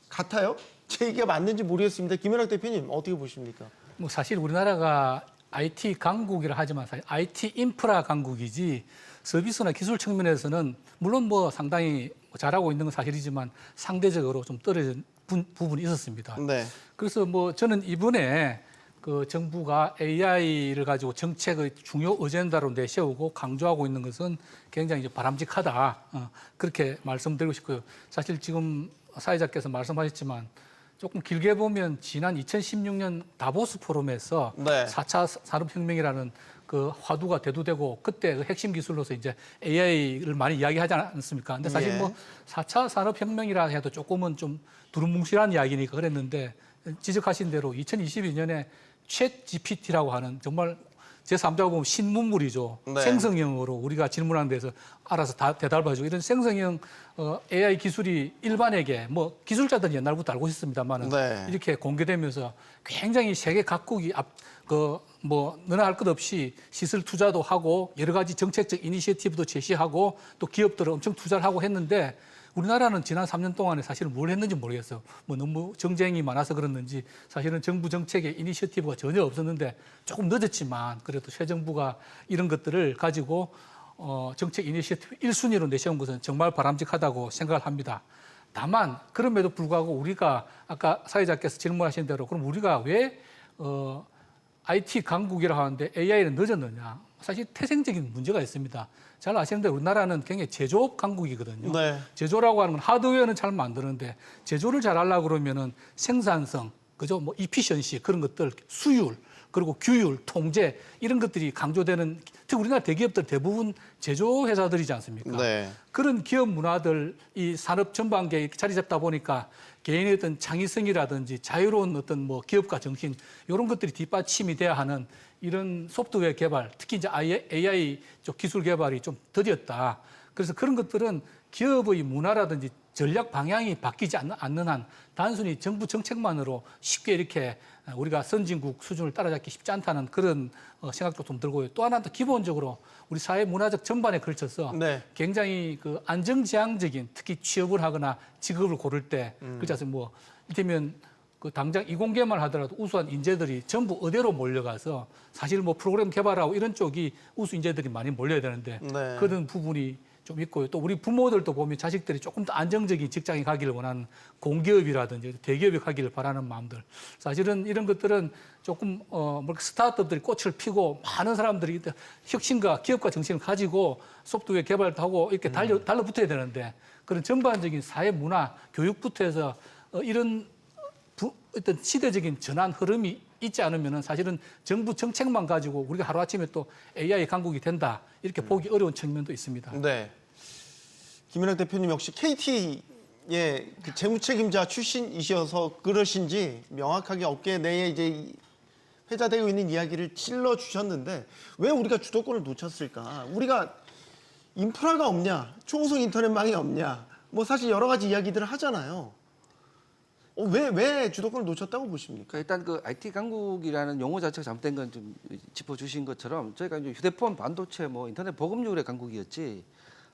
같아요. 제 얘기가 맞는지 모르겠습니다. 김연학 대표님 어떻게 보십니까? 뭐 사실 우리나라가 IT 강국이라 하지만 사실 IT 인프라 강국이지 서비스나 기술 측면에서는 물론 뭐 상당히 잘하고 있는 건 사실이지만 상대적으로 좀 떨어진 부분이 있었습니다. 네. 그래서 뭐 저는 이번에 그 정부가 AI를 가지고 정책의 중요 어젠다로 내세우고 강조하고 있는 것은 굉장히 이제 바람직하다. 그렇게 말씀드리고 싶고요. 사실 지금 사회자께서 말씀하셨지만 조금 길게 보면 지난 2016년 다보스 포럼에서 네. 4차 산업혁명이라는 그 화두가 대두되고 그때 그 핵심 기술로서 이제 AI를 많이 이야기하지 않습니까? 근데 사실 예. 뭐 4차 산업혁명이라 해도 조금은 좀 두루뭉실한 이야기니까 그랬는데 지적하신 대로 2022년에 챗 GPT라고 하는 정말 제3자가 보면 신문물이죠. 네. 생성형으로 우리가 질문하는 데서 알아서 다 대답해주고 이런 생성형 AI 기술이 일반에게 뭐 기술자들은 옛날부터 알고 있었습니다만은 네. 이렇게 공개되면서 굉장히 세계 각국이 너나 할 것 없이 시설 투자도 하고 여러 가지 정책적 이니시어티브도 제시하고 또 기업들은 엄청 투자를 하고 했는데 우리나라는 지난 3년 동안에 사실은 뭘 했는지 모르겠어요. 뭐 너무 정쟁이 많아서 그랬는지 사실은 정부 정책에 이니시어티브가 전혀 없었는데 조금 늦었지만 그래도 새 정부가 이런 것들을 가지고 정책 이니시어티브 1순위로 내세운 것은 정말 바람직하다고 생각을 합니다. 다만 그럼에도 불구하고 우리가 아까 사회자께서 질문하신 대로 그럼 우리가 왜 IT 강국이라고 하는데 AI는 늦었느냐. 사실 태생적인 문제가 있습니다. 잘 아시는데 우리나라는 굉장히 제조업 강국이거든요. 네. 제조라고 하는 건 하드웨어는 잘 만드는데 제조를 잘 하려고 그러면은 생산성, 그죠? 뭐 이피션시 그런 것들, 수율, 그리고 규율, 통제 이런 것들이 강조되는 특히 우리나라 대기업들 대부분 제조 회사들이지 않습니까? 네. 그런 기업 문화들 이 산업 전반계에 자리 잡다 보니까 개인의 어떤 창의성이라든지 자유로운 어떤 뭐 기업가 정신 이런 것들이 뒷받침이 돼야 하는 이런 소프트웨어 개발, 특히 이제 AI 쪽 기술 개발이 좀 더뎠다. 그래서 그런 것들은 기업의 문화라든지 전략 방향이 바뀌지 않는 한 단순히 정부 정책만으로 쉽게 이렇게 우리가 선진국 수준을 따라잡기 쉽지 않다는 그런 생각도 좀 들고요. 또 하나 더 기본적으로 우리 사회 문화적 전반에 걸쳐서 네. 굉장히 그 안정지향적인 특히 취업을 하거나 직업을 고를 때 그렇지 않습니까? 뭐 이를테면 그 당장 이공계만 하더라도 우수한 인재들이 전부 의대로 몰려가서 사실 뭐 프로그램 개발하고 이런 쪽이 우수 인재들이 많이 몰려야 되는데 네. 그런 부분이 좀 있고요. 또 우리 부모들도 보면 자식들이 조금 더 안정적인 직장에 가기를 원하는 공기업이라든지 대기업에 가기를 바라는 마음들. 사실은 이런 것들은 조금 스타트업들이 꽃을 피고 많은 사람들이 혁신과 기업가 정신을 가지고 소프트웨어 개발도 하고 이렇게 달라붙어야 되는데 그런 전반적인 사회 문화, 교육부터 해서 이런 어떤 시대적인 전환 흐름이 있지 않으면 사실은 정부 정책만 가지고 우리가 하루아침에 또 AI 강국이 된다 이렇게 보기 어려운 측면도 있습니다. 네. 김연학 대표님 역시 KT의 그 재무책임자 출신이셔서 그러신지 명확하게 어깨 내에 이제 회자되고 있는 이야기를 찔러 주셨는데 왜 우리가 주도권을 놓쳤을까? 우리가 인프라가 없냐? 초고속 인터넷망이 없냐? 뭐 사실 여러 가지 이야기들을 하잖아요. 왜 주도권을 놓쳤다고 보십니까? 일단 그 IT 강국이라는 용어 자체가 잘못된 건 좀 짚어주신 것처럼 저희가 이제 휴대폰, 반도체, 뭐 인터넷 보급률의 강국이었지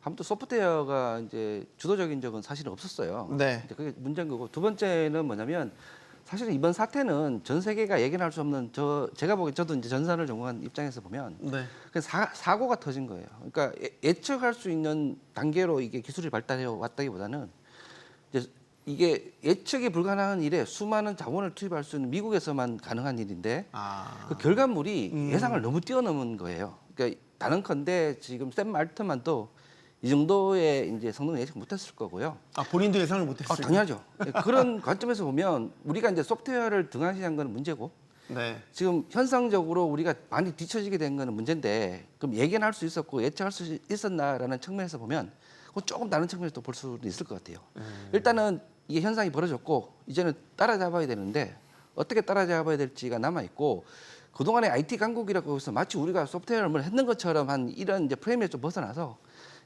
아무튼 소프트웨어가 이제 주도적인 적은 사실은 없었어요. 네. 이제 그게 문제인 거고 두 번째는 뭐냐면 사실은 이번 사태는 전 세계가 예견할 수 없는 제가 보기엔 저도 이제 전산을 전공한 입장에서 보면 네. 사고가 터진 거예요. 그러니까 예측할 수 있는 단계로 이게 기술이 발달해 왔다기보다는 이제 이게 예측이 불가능한 일에 수많은 자본을 투입할 수 있는 미국에서만 가능한 일인데 그 결과물이 예상을 너무 뛰어넘은 거예요. 그러니까 단언컨대 지금 샘 알트만도 이 정도의 이제 성능을 예측 못했을 거고요. 아, 본인도 예상을 못했어요. 당연하죠. 그런 관점에서 보면 우리가 이제 소프트웨어를 등한시한 건 문제고 네. 지금 현상적으로 우리가 많이 뒤처지게 된 거는 문제인데 그럼 예견할 수 있었고 예측할 수 있었나라는 측면에서 보면 그건 조금 다른 측면에서 또 볼 수도 있을 것 같아요. 일단은 이게 현상이 벌어졌고 이제는 따라잡아야 되는데 어떻게 따라잡아야 될지가 남아 있고 그동안의 IT 강국이라고 해서 마치 우리가 소프트웨어를 했는 것처럼 한 이런 이제 프레임에 좀 벗어나서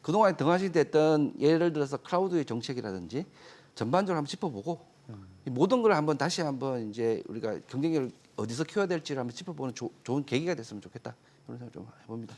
그동안 등한시됐던 예를 들어서 클라우드의 정책이라든지 전반적으로 한번 짚어보고 이 모든 걸 한번 다시 한번 이제 우리가 경쟁력을 어디서 키워야 될지를 한번 짚어보는 좋은 계기가 됐으면 좋겠다 이런 생각 좀 해봅니다.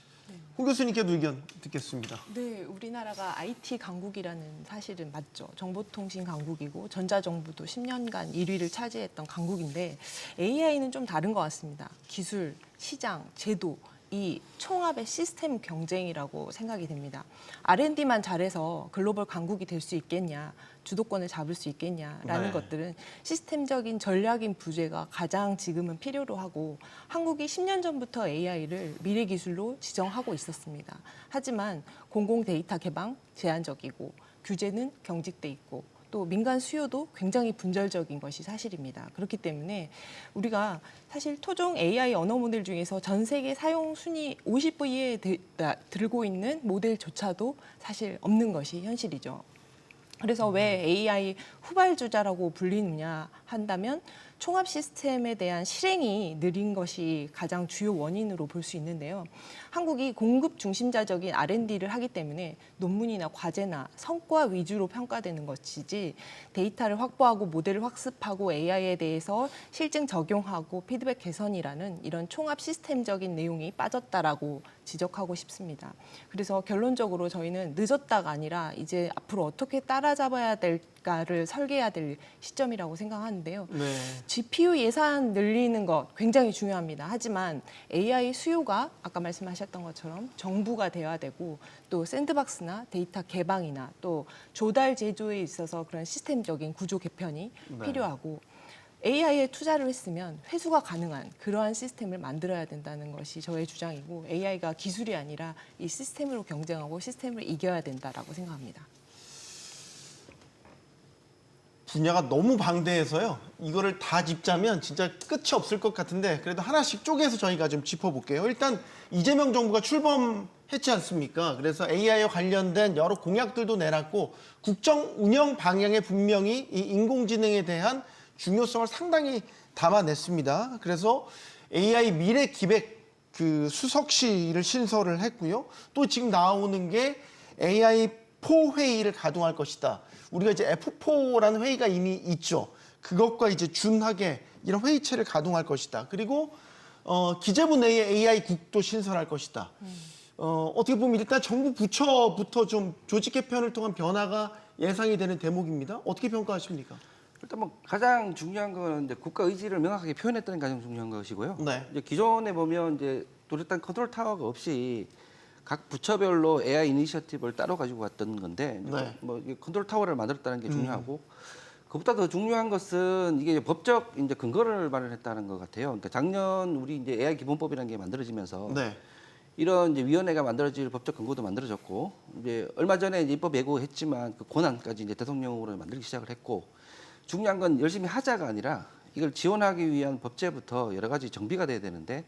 홍 교수님께도 의견 듣겠습니다. 네, 우리나라가 IT 강국이라는 사실은 맞죠. 정보통신 강국이고 전자정부도 10년간 1위를 차지했던 강국인데 AI는 좀 다른 것 같습니다. 기술, 시장, 제도 이 총합의 시스템 경쟁이라고 생각이 됩니다. R&D만 잘해서 글로벌 강국이 될 수 있겠냐, 주도권을 잡을 수 있겠냐라는 네. 것들은 시스템적인 전략인 부재가 가장 지금은 필요로 하고 한국이 10년 전부터 AI를 미래 기술로 지정하고 있었습니다. 하지만 공공 데이터 개방 제한적이고 규제는 경직돼 있고 또 민간 수요도 굉장히 분절적인 것이 사실입니다. 그렇기 때문에 우리가 사실 토종 AI 언어 모델 중에서 전 세계 사용 순위 50위에 들고 있는 모델조차도 사실 없는 것이 현실이죠. 그래서 왜 AI 후발주자라고 불리느냐 한다면 총합 시스템에 대한 실행이 느린 것이 가장 주요 원인으로 볼 수 있는데요. 한국이 공급 중심자적인 R&D를 하기 때문에 논문이나 과제나 성과 위주로 평가되는 것이지 데이터를 확보하고 모델을 학습하고 AI에 대해서 실증 적용하고 피드백 개선이라는 이런 총합 시스템적인 내용이 빠졌다라고 지적하고 싶습니다. 그래서 결론적으로 저희는 늦었다가 아니라 이제 앞으로 어떻게 따라잡아야 될까를 설계해야 될 시점이라고 생각하는데요. 네. GPU 예산 늘리는 것 굉장히 중요합니다. 하지만 AI 수요가 아까 말씀하셨던 것처럼 정부가 돼야 되고 또 샌드박스나 데이터 개방이나 또 조달 제조에 있어서 그런 시스템적인 구조 개편이 필요하고 AI에 투자를 했으면 회수가 가능한 그러한 시스템을 만들어야 된다는 것이 저의 주장이고 AI가 기술이 아니라 이 시스템으로 경쟁하고 시스템을 이겨야 된다라고 생각합니다. 분야가 너무 방대해서요. 이거를 다 짚자면 진짜 끝이 없을 것 같은데 그래도 하나씩 쪼개서 저희가 좀 짚어볼게요. 일단 이재명 정부가 출범했지 않습니까? 그래서 AI와 관련된 여러 공약들도 내놨고 국정 운영 방향에 분명히 이 인공지능에 대한 중요성을 상당히 담아냈습니다. 그래서 AI 미래 기획 그 수석실을 신설을 했고요. 또 지금 나오는 게 AI4 회의를 가동할 것이다. 우리가 이제 F4라는 회의가 이미 있죠. 그것과 이제 준하게 이런 회의체를 가동할 것이다. 그리고 기재부 내에 AI 국도 신설할 것이다. 어떻게 보면 일단 정부 부처부터 좀 조직 개편을 통한 변화가 예상이 되는 대목입니다. 어떻게 평가하십니까? 일단 뭐 가장 중요한 건 이제 국가 의지를 명확하게 표현했다는 게 가장 중요한 것이고요. 네. 이제 기존에 보면 이제 뚜렷한 컨트롤 타워가 없이 각 부처별로 AI 이니셔티브를 따로 가지고 왔던 건데 네. 뭐 이게 컨트롤 타워를 만들었다는 게 중요하고 그보다 더 중요한 것은 이게 법적 이제 근거를 마련했다는 것 같아요. 그러니까 작년 우리 이제 AI 기본법이라는 게 만들어지면서 네. 이런 이제 위원회가 만들어질 법적 근거도 만들어졌고 이제 얼마 전에 이제 입법 예고했지만 그 권한까지 이제 대통령으로 만들기 시작을 했고 중요한 건 열심히 하자가 아니라 이걸 지원하기 위한 법제부터 여러 가지 정비가 돼야 되는데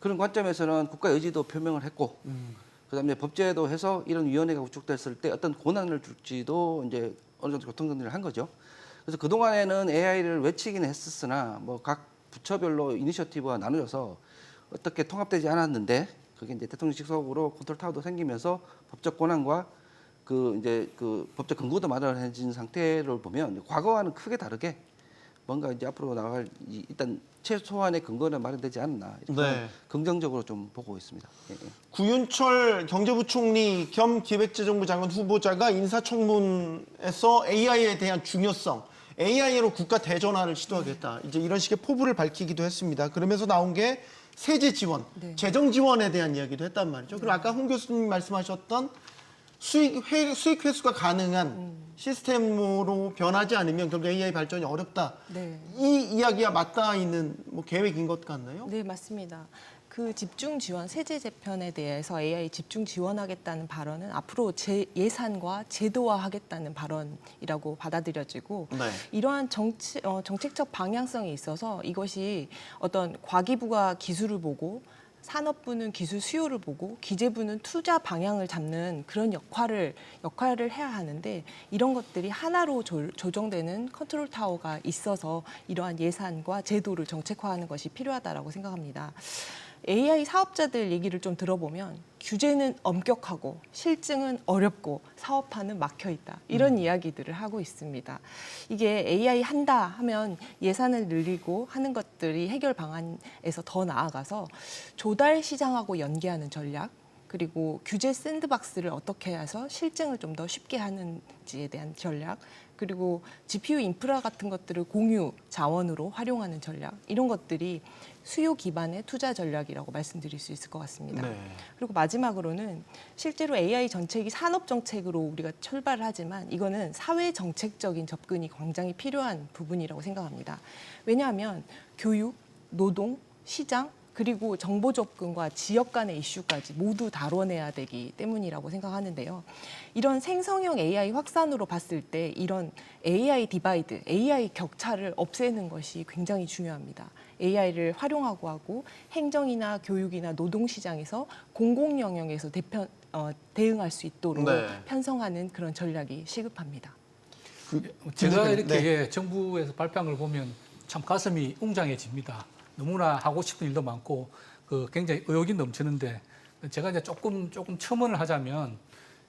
그런 관점에서는 국가 의지도 표명을 했고 그다음에 법제도 해서 이런 위원회가 구축됐을 때 어떤 권한을 줄지도 이제 어느 정도 교통정리를 한 거죠. 그래서 그 동안에는 AI를 외치기는 했었으나 뭐 각 부처별로 이니셔티브가 나누어서 어떻게 통합되지 않았는데 그게 이제 대통령 직속으로 컨트롤 타워도 생기면서 법적 권한과 그 이제 그 법적 근거도 마련해진 상태를 보면 과거와는 크게 다르게 뭔가 이제 앞으로 나갈 일단 최소한의 근거는 마련되지 않나 이렇게 네. 긍정적으로 좀 보고 있습니다. 예, 예. 구윤철 경제부총리 겸 기획재정부 장관 후보자가 인사청문에서 AI에 대한 중요성, AI로 국가 대전환을 시도하겠다. 이제 이런 식의 포부를 밝히기도 했습니다. 그러면서 나온 게 세제 지원, 네. 재정 지원에 대한 이야기도 했단 말이죠. 그리고 아까 홍 교수님 말씀하셨던 수익 회수가 가능한 시스템으로 변하지 않으면 결국 AI 발전이 어렵다. 네. 이 이야기와 맞닿아 있는 뭐 계획인 것 같나요? 네, 맞습니다. 그 집중 지원 세제 재편에 대해서 AI 집중 지원하겠다는 발언은 앞으로 예산과 제도화하겠다는 발언이라고 받아들여지고 네. 이러한 정책적 방향성에 있어서 이것이 어떤 과기부가 기술을 보고 산업부는 기술 수요를 보고 기재부는 투자 방향을 잡는 그런 역할을 해야 하는데 이런 것들이 하나로 조정되는 컨트롤 타워가 있어서 이러한 예산과 제도를 정책화하는 것이 필요하다라고 생각합니다. AI 사업자들 얘기를 좀 들어보면 규제는 엄격하고 실증은 어렵고 사업화는 막혀 있다. 이런 이야기들을 하고 있습니다. 이게 AI 한다 하면 예산을 늘리고 하는 것들이 해결 방안에서 더 나아가서 조달 시장하고 연계하는 전략, 그리고 규제 샌드박스를 어떻게 해서 실증을 좀 더 쉽게 하는지에 대한 전략, 그리고 GPU 인프라 같은 것들을 공유 자원으로 활용하는 전략, 이런 것들이 수요 기반의 투자 전략이라고 말씀드릴 수 있을 것 같습니다. 네. 그리고 마지막으로는 실제로 AI 정책이 산업 정책으로 우리가 출발을 하지만 이거는 사회 정책적인 접근이 굉장히 필요한 부분이라고 생각합니다. 왜냐하면 교육, 노동, 시장, 그리고 정보 접근과 지역 간의 이슈까지 모두 다뤄내야 되기 때문이라고 생각하는데요. 이런 생성형 AI 확산으로 봤을 때 이런 AI 디바이드, AI 격차를 없애는 것이 굉장히 중요합니다. AI를 활용하고 하고 행정이나 교육이나 노동시장에서 공공 영역에서 대응할 수 있도록 네. 편성하는 그런 전략이 시급합니다. 제가 이렇게 네. 정부에서 발표한 걸 보면 참 가슴이 웅장해집니다. 너무나 하고 싶은 일도 많고 굉장히 의욕이 넘치는데 제가 이제 조금 첨언을 하자면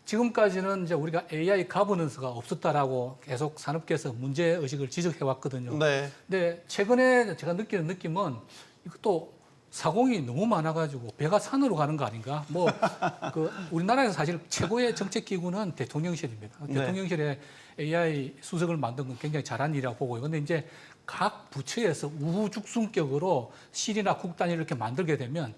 지금까지는 이제 우리가 AI 가버넌스가 없었다라고 계속 산업계에서 문제 의식을 지적해 왔거든요. 네. 근데 최근에 제가 느끼는 느낌은 이것도 사공이 너무 많아가지고 배가 산으로 가는 거 아닌가? 우리나라에서 사실 최고의 정책 기구는 대통령실입니다. 네. 대통령실에 AI 수석을 만든 건 굉장히 잘한 일이라고 보고요. 근데 이제 각 부처에서 우후죽순격으로 실이나 국단위를 이렇게 만들게 되면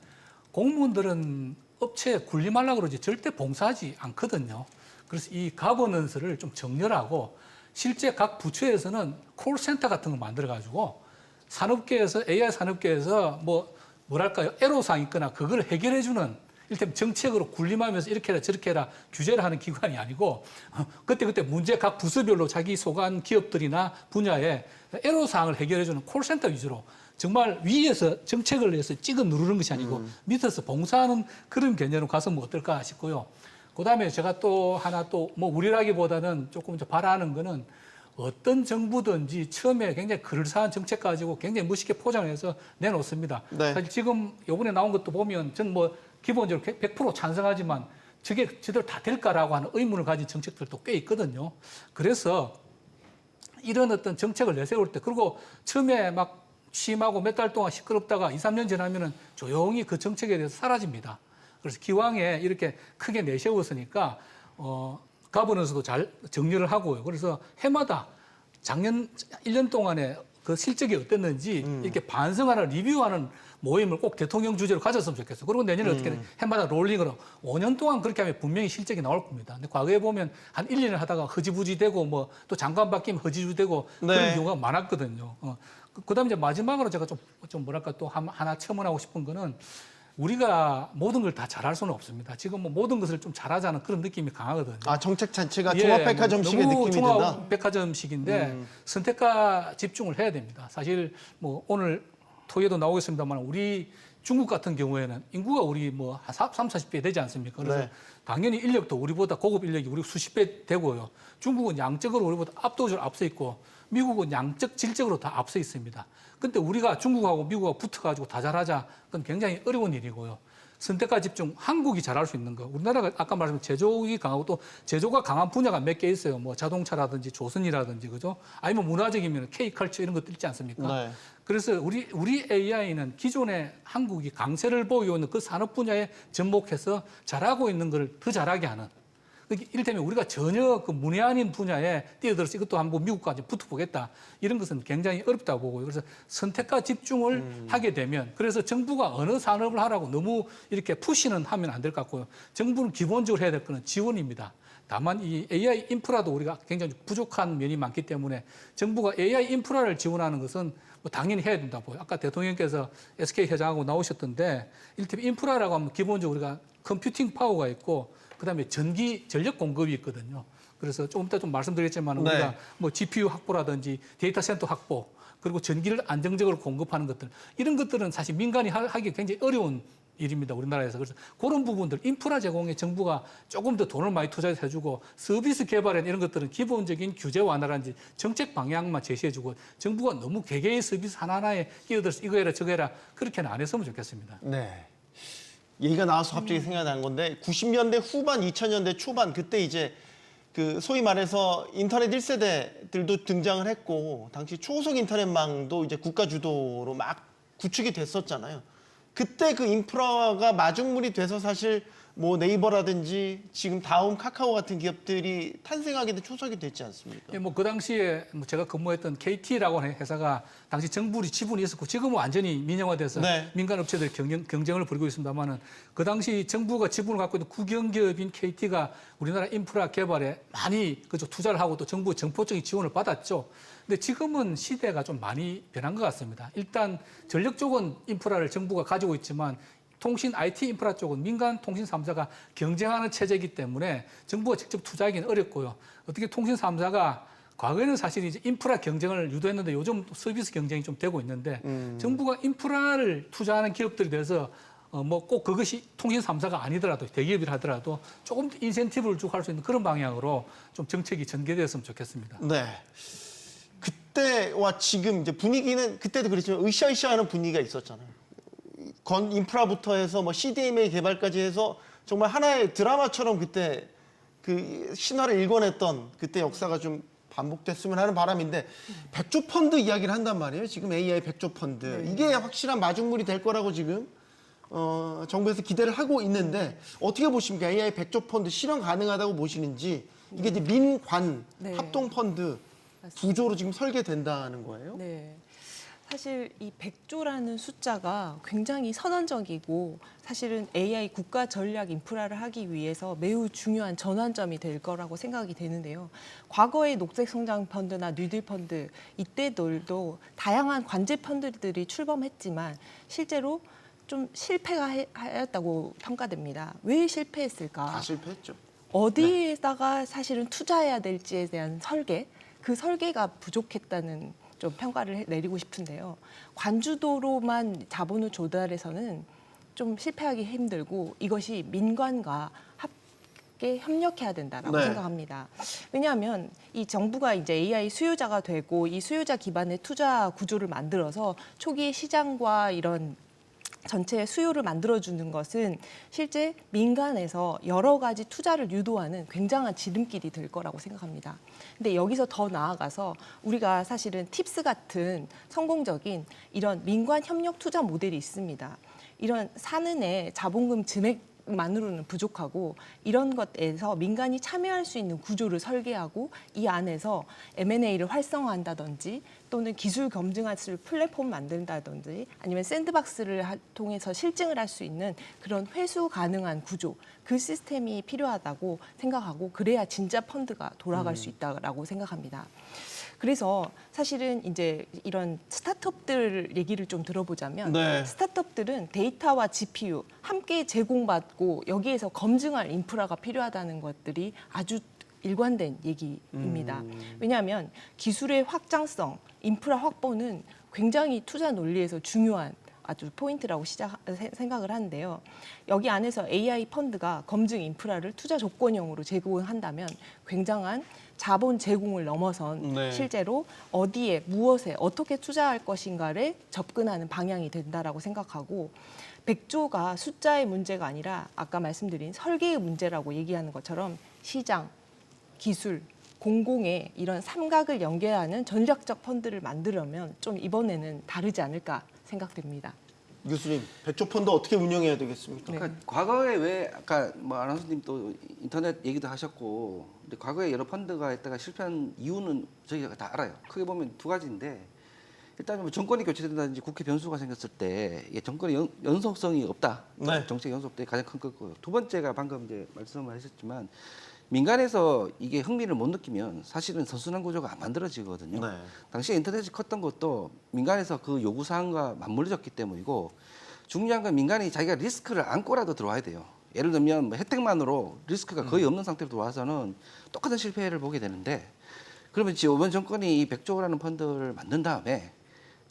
공무원들은 업체에 군림하려고 그러지 절대 봉사하지 않거든요. 그래서 이 가버넌스를 좀 정렬하고 실제 각 부처에서는 콜센터 같은 거 만들어가지고 산업계에서 AI 산업계에서 뭐랄까요 애로사항 있거나 그걸 해결해주는 이를테면 정책으로 군림하면서 이렇게 해라 저렇게 해라 규제를 하는 기관이 아니고 그때 문제 각 부서별로 자기 소관 기업들이나 분야에 애로사항을 해결해주는 콜센터 위주로 정말 위에서 정책을 해서 찍어 누르는 것이 아니고 밑에서 봉사하는 그런 개념으로 가서 어떨까 싶고요. 그다음에 제가 또 하나 우리라기보다는 조금 이제 바라는 거는 어떤 정부든지 처음에 굉장히 그럴싸한 정책 가지고 굉장히 멋있게 포장해서 내놓습니다. 네. 사실 지금 이번에 나온 것도 보면 전 기본적으로 100% 찬성하지만 저게 제대로 다 될까라고 하는 의문을 가진 정책들도 꽤 있거든요. 그래서 이런 어떤 정책을 내세울 때 그리고 처음에 막 취임하고 몇 달 동안 시끄럽다가 2, 3년 지나면은 조용히 그 정책에 대해서 사라집니다. 그래서 기왕에 이렇게 크게 내세웠으니까 가버넌스도 잘 정리를 하고요. 그래서 해마다 작년 1년 동안에 그 실적이 어땠는지 이렇게 반성하는 리뷰하는 모임을 꼭 대통령 주제로 가졌으면 좋겠어요. 그리고 내년에 어떻게 해마다 롤링으로 5년 동안 그렇게 하면 분명히 실적이 나올 겁니다. 근데 과거에 보면 한 1년을 하다가 허지부지 되고 또 장관 바뀌면 허지부지 되고 네. 그런 경우가 많았거든요. 그다음에 이제 마지막으로 제가 좀 뭐랄까 또 하나 첨언하고 싶은 거는 우리가 모든 걸 다 잘할 수는 없습니다. 지금 모든 것을 좀 잘하자는 그런 느낌이 강하거든요. 아, 정책 자체가 종합백화점식의 너무 느낌이 든다. 종합백화점식인데 선택과 집중을 해야 됩니다. 사실 오늘 토요에도 나오겠습니다만 우리 중국 같은 경우에는 인구가 우리 한 30, 40배 되지 않습니까? 그래서 네. 당연히 인력도 우리보다 고급 인력이 우리 수십 배 되고요. 중국은 양적으로 우리보다 압도적으로 앞서 있고 미국은 양적, 질적으로 다 앞서 있습니다. 근데 우리가 중국하고 미국하고 붙어가지고 다 잘하자, 그건 굉장히 어려운 일이고요. 선택과 집중, 한국이 잘할 수 있는 거. 우리나라가 아까 말씀드린 제조업이 강하고 또 제조가 강한 분야가 몇 개 있어요. 자동차라든지 조선이라든지, 그죠? 아니면 문화적이면 K컬처 이런 것들 있지 않습니까? 네. 그래서 우리 AI는 기존에 한국이 강세를 보이고 있는 그 산업 분야에 접목해서 잘하고 있는 걸 더 잘하게 하는. 이를테면 우리가 전혀 그 문외한인 분야에 뛰어들어서 이것도 한번 미국까지 붙어보겠다. 이런 것은 굉장히 어렵다고 보고요. 그래서 선택과 집중을 하게 되면 그래서 정부가 어느 산업을 하라고 너무 이렇게 푸시는 하면 안 될 것 같고요. 정부는 기본적으로 해야 될 거는 지원입니다. 다만 이 AI 인프라도 우리가 굉장히 부족한 면이 많기 때문에 정부가 AI 인프라를 지원하는 것은 뭐 당연히 해야 된다고. 아까 대통령께서 SK 회장하고 나오셨던데 이를테면 인프라라고 하면 기본적으로 우리가 컴퓨팅 파워가 있고 그다음에 전력 공급이 있거든요. 그래서 조금 이따 좀 말씀드리겠지만 네. 우리가 뭐 GPU 확보라든지 데이터 센터 확보 그리고 전기를 안정적으로 공급하는 것들 이런 것들은 사실 민간이 하기 굉장히 어려운 일입니다. 우리나라에서. 그래서 그런 부분들 인프라 제공에 정부가 조금 더 돈을 많이 투자해서 해주고 서비스 개발에 이런 것들은 기본적인 규제 완화라든지 정책 방향만 제시해주고 정부가 너무 개개의 서비스 하나하나에 끼어들어서 이거 해라 저거 해라 그렇게는 안 했으면 좋겠습니다. 네. 얘기가 나와서 갑자기 생각난 건데 90년대 후반, 2000년대 초반 그때 이제 그 소위 말해서 인터넷 1세대들도 등장을 했고 당시 초고속 인터넷망도 이제 국가 주도로 막 구축이 됐었잖아요. 그때 그 인프라가 마중물이 돼서 사실 뭐 네이버라든지 지금 다음, 카카오 같은 기업들이 탄생하게 된 초석이 됐지 않습니까? 예, 뭐 그 당시에 뭐 제가 근무했던 KT라고 하는 회사가 당시 정부의 지분이 있었고 지금은 완전히 민영화돼서 네. 민간 업체들이 경쟁을 벌이고 있습니다만은 그 당시 정부가 지분을 갖고 있는 국영기업인 KT가 우리나라 인프라 개발에 많이 그저 투자를 하고 또 정부 정포적인 지원을 받았죠. 근데 지금은 시대가 좀 많이 변한 것 같습니다. 일단 전력 쪽은 인프라를 정부가 가지고 있지만 통신 IT 인프라 쪽은 민간 통신 3사가 경쟁하는 체제이기 때문에 정부가 직접 투자하기는 어렵고요. 어떻게 통신 3사가 과거에는 사실 이제 인프라 경쟁을 유도했는데 요즘 서비스 경쟁이 좀 되고 있는데 정부가 인프라를 투자하는 기업들에 대해서 뭐 꼭 그것이 통신 3사가 아니더라도 대기업이라 하더라도 조금 더 인센티브를 주고 할 수 있는 그런 방향으로 좀 정책이 전개되었으면 좋겠습니다. 네. 그때와 지금 이제 분위기는 그때도 그랬지만 으쌰으쌰하는 분위기가 있었잖아요. 건 인프라부터 해서 뭐 CDMA 개발까지 해서 정말 하나의 드라마처럼 그때 그 신화를 일궈냈던 그때 역사가 좀 반복됐으면 하는 바람인데 100조 펀드 이야기를 한단 말이에요. 지금 AI 100조 펀드. 이게 확실한 마중물이 될 거라고 지금 정부에서 기대를 하고 있는데 어떻게 보십니까? AI 100조 펀드 실현 가능하다고 보시는지 이게 이제 민관 네. 합동 펀드 구조로 지금 설계된다는 거예요? 네. 사실 이 100조라는 숫자가 굉장히 선언적이고 사실은 AI 국가 전략 인프라를 하기 위해서 매우 중요한 전환점이 될 거라고 생각이 되는데요. 과거의 녹색 성장 펀드나 뉴딜 펀드 이때들도 다양한 관제 펀드들이 출범했지만 실제로 좀 실패가 하였다고 평가됩니다. 왜 실패했을까? 다 실패했죠. 어디에다가 사실은 투자해야 될지에 대한 설계, 그 설계가 부족했다는 좀 평가를 내리고 싶은데요. 관주도로만 자본을 조달해서는 좀 실패하기 힘들고 이것이 민관과 함께 협력해야 된다라고 네. 생각합니다. 왜냐하면 이 정부가 이제 AI 수요자가 되고 이 수요자 기반의 투자 구조를 만들어서 초기 시장과 이런 전체 수요를 만들어주는 것은 실제 민간에서 여러 가지 투자를 유도하는 굉장한 지름길이 될 거라고 생각합니다. 근데 여기서 더 나아가서 우리가 사실은 팁스 같은 성공적인 이런 민관 협력 투자 모델이 있습니다. 이런 사는의 자본금 증액만으로는 부족하고 이런 것에서 민간이 참여할 수 있는 구조를 설계하고 이 안에서 M&A를 활성화한다든지 또는 기술 검증할 수 있는 플랫폼을 만든다든지 아니면 샌드박스를 통해서 실증을 할 수 있는 그런 회수 가능한 구조, 그 시스템이 필요하다고 생각하고 그래야 진짜 펀드가 돌아갈 수 있다고 생각합니다. 그래서 사실은 이제 이런 스타트업들 얘기를 좀 들어보자면 네. 스타트업들은 데이터와 GPU 함께 제공받고 여기에서 검증할 인프라가 필요하다는 것들이 아주 일관된 얘기입니다. 왜냐하면 기술의 확장성, 인프라 확보는 굉장히 투자 논리에서 중요한 아주 포인트라고 생각을 하는데요. 여기 안에서 AI 펀드가 검증 인프라를 투자 조건형으로 제공한다면 굉장한 자본 제공을 넘어선 네. 실제로 어디에 무엇에 어떻게 투자할 것인가를 접근하는 방향이 된다라고 생각하고 100조가 숫자의 문제가 아니라 아까 말씀드린 설계의 문제라고 얘기하는 것처럼 시장, 기술, 공공의 이런 삼각을 연계하는 전략적 펀드를 만들려면 좀 이번에는 다르지 않을까 생각됩니다. 교수님, 100조 펀드 어떻게 운영해야 되겠습니까? 그러니까 과거에 왜 아까 뭐 아나운서님 또 인터넷 얘기도 하셨고 근데 과거에 여러 펀드가 있다가 실패한 이유는 저희가 다 알아요. 크게 보면 두 가지인데 일단 뭐 정권이 교체된다든지 국회 변수가 생겼을 때 이게 정권의 연속성이 없다. 네. 정책 연속성이 가장 큰 거고요. 두 번째가 방금 이제 말씀을 하셨지만 민간에서 이게 흥미를 못 느끼면 사실은 선순환 구조가 안 만들어지거든요. 네. 당시에 인터넷이 컸던 것도 민간에서 그 요구 사항과 맞물려졌기 때문이고 중요한 건 민간이 자기가 리스크를 안고라도 들어와야 돼요. 예를 들면 뭐 혜택만으로 리스크가 거의 없는 상태로 들어와서는 똑같은 실패를 보게 되는데 그러면 지금 이번 정권이 이 100조 원이라는 펀드를 만든 다음에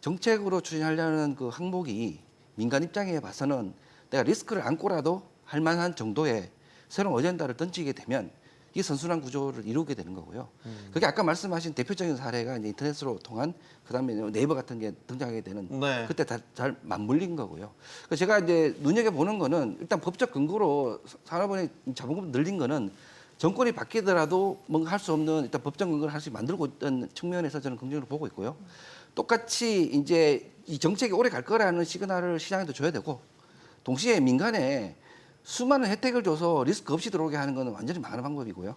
정책으로 추진하려는 그 항목이 민간 입장에 봐서는 내가 리스크를 안고라도 할 만한 정도의 새로운 어젠다를 던지게 되면 이게 선순환 구조를 이루게 되는 거고요. 그게 아까 말씀하신 대표적인 사례가 이제 인터넷으로 통한 그다음에 네이버 같은 게 등장하게 되는 네. 그때 잘 맞물린 거고요. 그래서 제가 이제 눈여겨 보는 거는 일단 법적 근거로 산업은행 자본금 늘린 거는 정권이 바뀌더라도 뭔가 할 수 없는 일단 법적 근거를 하나씩 만들고 있던 측면에서 저는 긍정적으로 보고 있고요. 똑같이 이제 이 정책이 오래 갈 거라는 시그널을 시장에도 줘야 되고 동시에 민간에 수많은 혜택을 줘서 리스크 없이 들어오게 하는 것은 완전히 망하는 방법이고요.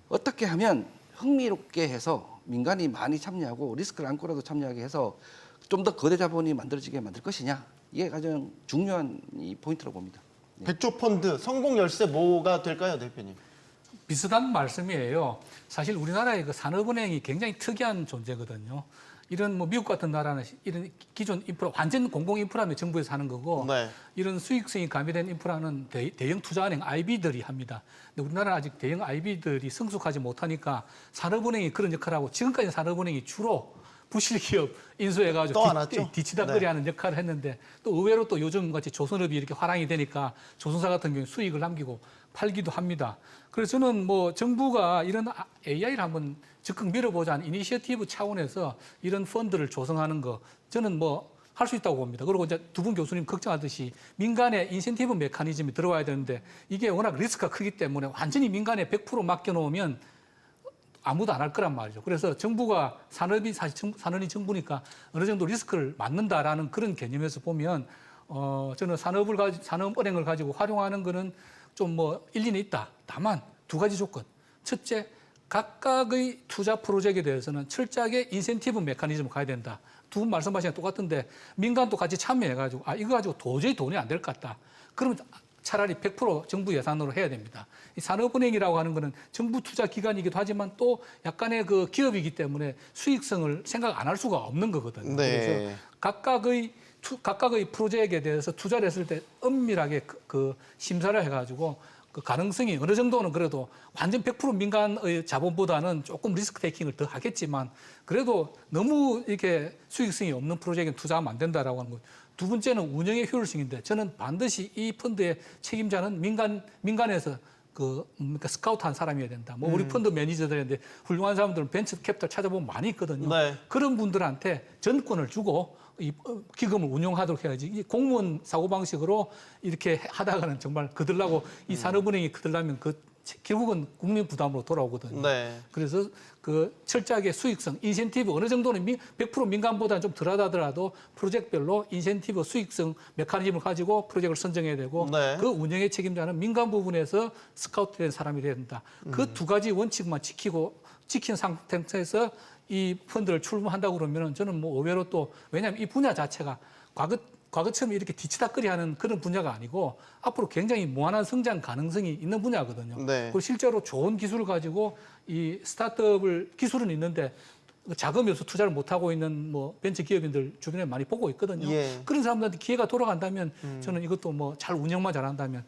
어떻게 하면 흥미롭게 해서 민간이 많이 참여하고 리스크를 안고라도 참여하게 해서 좀 더 거대 자본이 만들어지게 만들 것이냐 이게 가장 중요한 이 포인트라고 봅니다. 네. 100조 펀드 성공 열쇠 뭐가 될까요, 대표님? 비슷한 말씀이에요. 사실 우리나라의 그 산업은행이 굉장히 특이한 존재거든요. 이런 뭐 미국 같은 나라는 이런 기존 인프라 완전 공공 인프라는 정부에서 하는 거고 네. 이런 수익성이 가미된 인프라는 대형 투자은행 IB들이 합니다. 근데 우리나라는 아직 대형 IB들이 성숙하지 못하니까 산업은행이 그런 역할을 하고 지금까지 산업은행이 주로 부실 기업 인수해가지고 또안 왔죠? 뒤치다거리 네. 하는 역할을 했는데 또 의외로 또 요즘 같이 조선업이 이렇게 화랑이 되니까 조선사 같은 경우에 수익을 남기고 팔기도 합니다. 그래서 저는 뭐 정부가 이런 AI를 한번 적극 밀어보자는 이니셔티브 차원에서 이런 펀드를 조성하는 거 저는 뭐 할 수 있다고 봅니다. 그리고 이제 두 분 교수님 걱정하듯이 민간의 인센티브 메커니즘이 들어와야 되는데 이게 워낙 리스크가 크기 때문에 완전히 민간에 100% 맡겨놓으면 아무도 안 할 거란 말이죠. 그래서 정부가 산업이 사실 산업이 정부니까 어느 정도 리스크를 맡는다라는 그런 개념에서 보면 저는 산업은행을 가지고 활용하는 거는 좀 뭐 일리는 있다. 다만 두 가지 조건. 첫째, 각각의 투자 프로젝트에 대해서는 철저하게 인센티브 메커니즘을 가야 된다. 두 분 말씀하신 게 똑같은데 민간도 같이 참여해가지고 이거 가지고 도저히 돈이 안 될 것 같다. 그러면 차라리 100% 정부 예산으로 해야 됩니다. 이 산업은행이라고 하는 거는 정부 투자 기관이기도 하지만 또 약간의 그 기업이기 때문에 수익성을 생각 안 할 수가 없는 거거든요. 네. 그래서 각각의 프로젝트에 대해서 투자를 했을 때 엄밀하게 그 심사를 해가지고 그 가능성이 어느 정도는 그래도 완전 100% 민간의 자본보다는 조금 리스크 테이킹을 더 하겠지만 그래도 너무 이렇게 수익성이 없는 프로젝트에 투자하면 안 된다라고 하는 거. 두 번째는 운영의 효율성인데 저는 반드시 이 펀드의 책임자는 민간에서 그러니까 스카우트한 사람이어야 된다. 뭐 우리 펀드 매니저들인데 훌륭한 사람들은 벤처 캐피탈 찾아보면 많이 있거든요. 네. 그런 분들한테 전권을 주고 이 기금을 운용하도록 해야지. 이 공무원 사고방식으로 이렇게 하다가는 정말 그들라고 이 산업은행이 그들라면 결국은 국민 부담으로 돌아오거든요. 네. 그래서 그 철저하게 수익성, 인센티브 어느 정도는 100% 민간보다는 좀 덜하더라도 프로젝트별로 인센티브 수익성 메커니즘을 가지고 프로젝트를 선정해야 되고 네. 그 운영의 책임자는 민간 부분에서 스카우트된 사람이 돼야 된다. 그 두 가지 원칙만 지킨 상태에서 이 펀드를 출범한다고 그러면 저는 뭐 의외로 또 왜냐하면 이 분야 자체가 과거처럼 이렇게 뒤치다거리 하는 그런 분야가 아니고 앞으로 굉장히 무한한 성장 가능성이 있는 분야거든요. 네. 그리고 실제로 좋은 기술을 가지고 이 스타트업을 기술은 있는데 자금이 없어 투자를 못하고 있는 뭐 벤처 기업인들 주변에 많이 보고 있거든요. 예. 그런 사람들한테 기회가 돌아간다면 저는 이것도 뭐 잘 운영만 잘한다면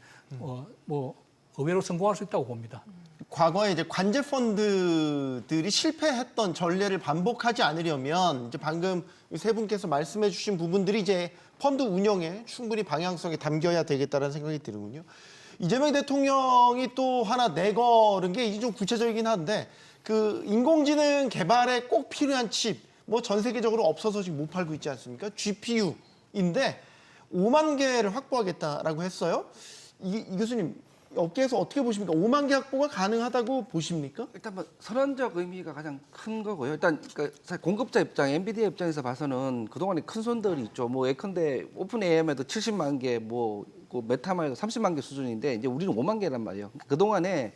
뭐 의외로 성공할 수 있다고 봅니다. 과거에 이제 관제 펀드들이 실패했던 전례를 반복하지 않으려면 이제 방금 세 분께서 말씀해 주신 부분들이 이제 펀드 운영에 충분히 방향성에 담겨야 되겠다는 생각이 드는군요. 이재명 대통령이 또 하나 내걸은 게 이게 좀 구체적이긴 한데 그 인공지능 개발에 꼭 필요한 칩, 뭐 전 세계적으로 없어서 지금 못 팔고 있지 않습니까? GPU인데 5만 개를 확보하겠다라고 했어요. 이 교수님 업계에서 어떻게 보십니까? 5만 개 확보가 가능하다고 보십니까? 일단 뭐 선언적 의미가 가장 큰 거고요. 일단 그러니까 공급자 입장, 엔비디아 입장에서 봐서는 그동안에 큰 손들이 있죠. 뭐 예컨대 오픈 AI에도 70만 개, 뭐 메타마에도 30만 개 수준인데 이제 우리는 5만 개란 말이에요. 그동안에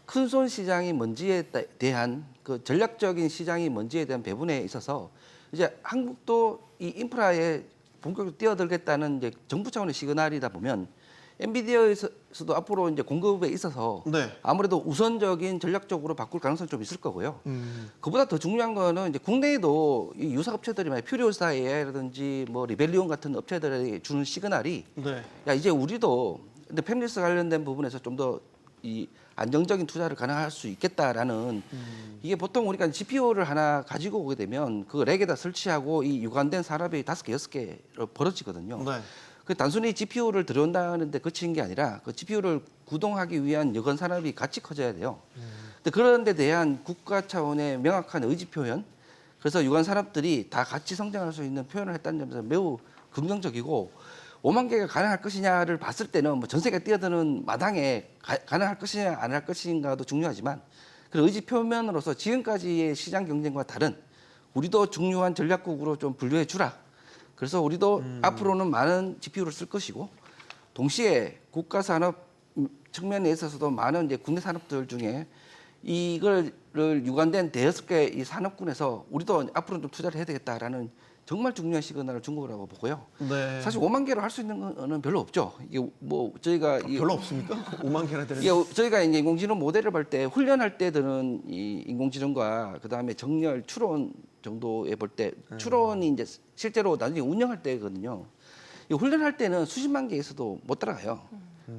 큰 손 시장이 뭔지에 대한 그 전략적인 시장이 뭔지에 대한 배분에 있어서 이제 한국도 이 인프라에 본격적으로 뛰어들겠다는 이제 정부 차원의 시그널이다 보면 엔비디아에서도 앞으로 이제 공급에 있어서 네. 아무래도 우선적인 전략적으로 바꿀 가능성이 좀 있을 거고요. 그보다 더 중요한 거는 이제 국내에도 이 유사 업체들이 많이 퓨리오사 AI라든지 뭐 리벨리온 같은 업체들이 주는 시그널이 네. 야 이제 우리도 근데 팹리스 관련된 부분에서 좀 더 이 안정적인 투자를 가능할 수 있겠다라는 이게 보통 우리가 GPU를 하나 가지고 오게 되면 그 렉에다 설치하고 이 유관된 산업이 5개, 6개로 벌어지거든요. 네. 그 단순히 GPU를 들여온다는데 그치는 게 아니라 그 GPU를 구동하기 위한 여건 산업이 같이 커져야 돼요. 근데 그런 데 대한 국가 차원의 명확한 의지 표현, 그래서 유관 산업들이 다 같이 성장할 수 있는 표현을 했다는 점에서 매우 긍정적이고 5만 개가 가능할 것이냐를 봤을 때는 뭐 전 세계가 뛰어드는 마당에 가능할 것이냐 안 할 것인가도 중요하지만 그 의지 표면으로서 지금까지의 시장 경쟁과 다른 우리도 중요한 전략국으로 좀 분류해 주라. 그래서 우리도 앞으로는 많은 GPU를 쓸 것이고 동시에 국가 산업 측면에 있어서도 많은 이제 국내 산업들 중에 이걸 유관된 대여섯 개 이 산업군에서 우리도 앞으로는 좀 투자를 해야 되겠다라는 정말 중요한 시그널을 준 거라고 보고요. 네. 사실 5만 개로 할 수 있는 거는 별로 없죠. 이게 뭐 저희가 별로 없습니까? 5만 개나 되는. 이게 저희가 이제 인공지능 모델을 볼 때 훈련할 때 드는 이 인공지능과 그 다음에 정렬 추론 정도에 볼 때 추론이 이제 실제로 나중에 운영할 때거든요. 이 훈련할 때는 수십만 개 있어도 못 따라가요.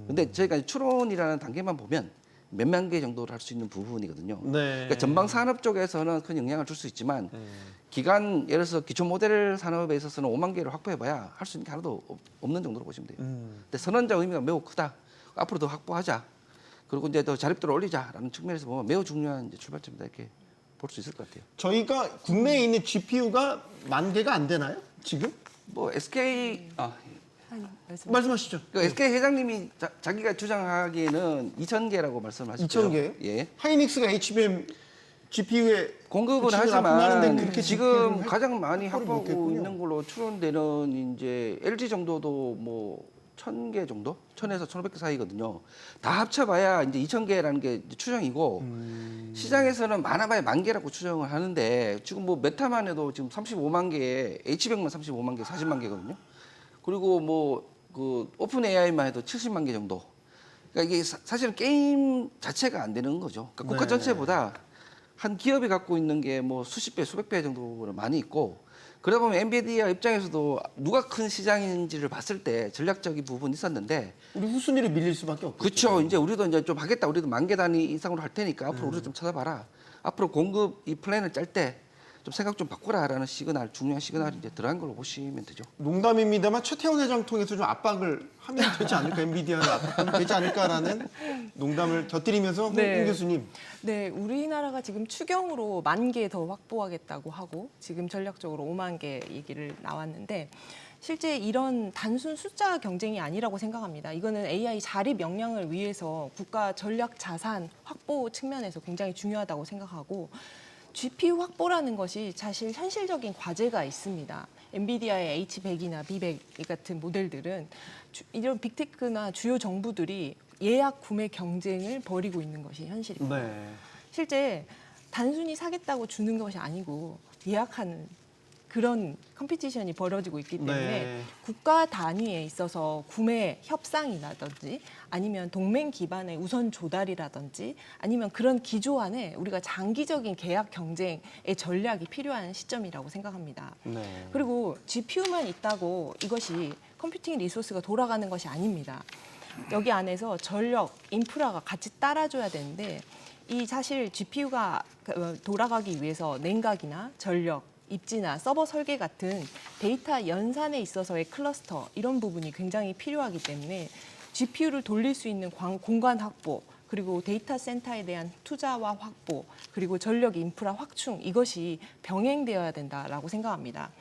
근데 저희가 추론이라는 단계만 보면 몇만 개 정도를 할 수 있는 부분이거든요. 네. 그러니까 전방 산업 쪽에서는 큰 영향을 줄 수 있지만 기간 예를 들어서 기초 모델 산업에 있어서는 5만 개를 확보해봐야 할 수 있는 게 하나도 없는 정도로 보시면 돼요. 근데 선언적 의미가 매우 크다. 앞으로 더 확보하자. 그리고 이제 더 자립도를 올리자라는 측면에서 보면 매우 중요한 이제 출발점이다 이렇게 볼 수 있을 것 같아요. 저희가 국내에 있는 GPU가 1만 개가 안 되나요? 지금? 뭐 SK 말씀하시죠. 그 SK 회장님이 자기가 주장하기에는 2,000개라고 말씀하셨죠. 2,000개요? 예. 하이닉스가 HBM GPU에 공급은 지금 하지만 납품하는데 그렇게 지금 GPU 를 가장 많이 확보를 확보하고 못했군요. 있는 걸로 추론되는 이제 LG 정도도 뭐 1,000개 정도? 1,000에서 1,500개 사이거든요. 다 합쳐봐야 이제 2,000개라는 게 추정이고 시장에서는 많아봐야 10,000개라고 추정을 하는데 지금 뭐 메타만 해도 지금 35만 개에 H100만 35만 개, 40만 개거든요. 그리고 뭐 그 오픈 AI만 해도 70만 개 정도. 그러니까 이게 사실은 게임 자체가 안 되는 거죠. 그러니까 국가 네. 전체보다 한 기업이 갖고 있는 게 뭐 수십 배, 수백 배 정도로 많이 있고 그러다 보면 엔비디아 입장에서도 누가 큰 시장인지를 봤을 때 전략적인 부분이 있었는데 우리 후순위를 밀릴 수밖에 없겠죠. 그렇죠. 이제 우리도 이제 좀 하겠다. 우리도 10,000개 단위 이상으로 할 테니까 앞으로 우리도 좀 찾아봐라. 앞으로 공급 이 플랜을 짤 때 좀 생각 좀 바꾸라라는 시그널, 중요한 시그널이 이제 들어간 걸로 보시면 되죠. 농담입니다만 최태원 회장 통해서 좀 압박을 하면 되지 않을까? 엔비디아를 압박하면 되지 않을까라는 농담을 곁들이면서 네. 홍 교수님. 네, 우리나라가 지금 추경으로 10,000개 더 확보하겠다고 하고 지금 전략적으로 5만 개 얘기를 나왔는데 실제 이런 단순 숫자 경쟁이 아니라고 생각합니다. 이거는 AI 자립 역량을 위해서 국가 전략 자산 확보 측면에서 굉장히 중요하다고 생각하고 GPU 확보라는 것이 사실 현실적인 과제가 있습니다. 엔비디아의 H100이나 B100 같은 모델들은 이런 빅테크나 주요 정부들이 예약 구매 경쟁을 벌이고 있는 것이 현실입니다. 네. 실제 단순히 사겠다고 주는 것이 아니고 예약하는 그런 컴피티션이 벌어지고 있기 때문에 네. 국가 단위에 있어서 구매 협상이라든지 아니면 동맹 기반의 우선 조달이라든지 아니면 그런 기조 안에 우리가 장기적인 계약 경쟁의 전략이 필요한 시점이라고 생각합니다. 네. 그리고 GPU만 있다고 이것이 컴퓨팅 리소스가 돌아가는 것이 아닙니다. 여기 안에서 전력, 인프라가 같이 따라줘야 되는데 이 사실 GPU가 돌아가기 위해서 냉각이나 전력, 입지나 서버 설계 같은 데이터 연산에 있어서의 클러스터 이런 부분이 굉장히 필요하기 때문에 GPU를 돌릴 수 있는 공간 확보 그리고 데이터 센터에 대한 투자와 확보 그리고 전력 인프라 확충 이것이 병행되어야 된다라고 생각합니다.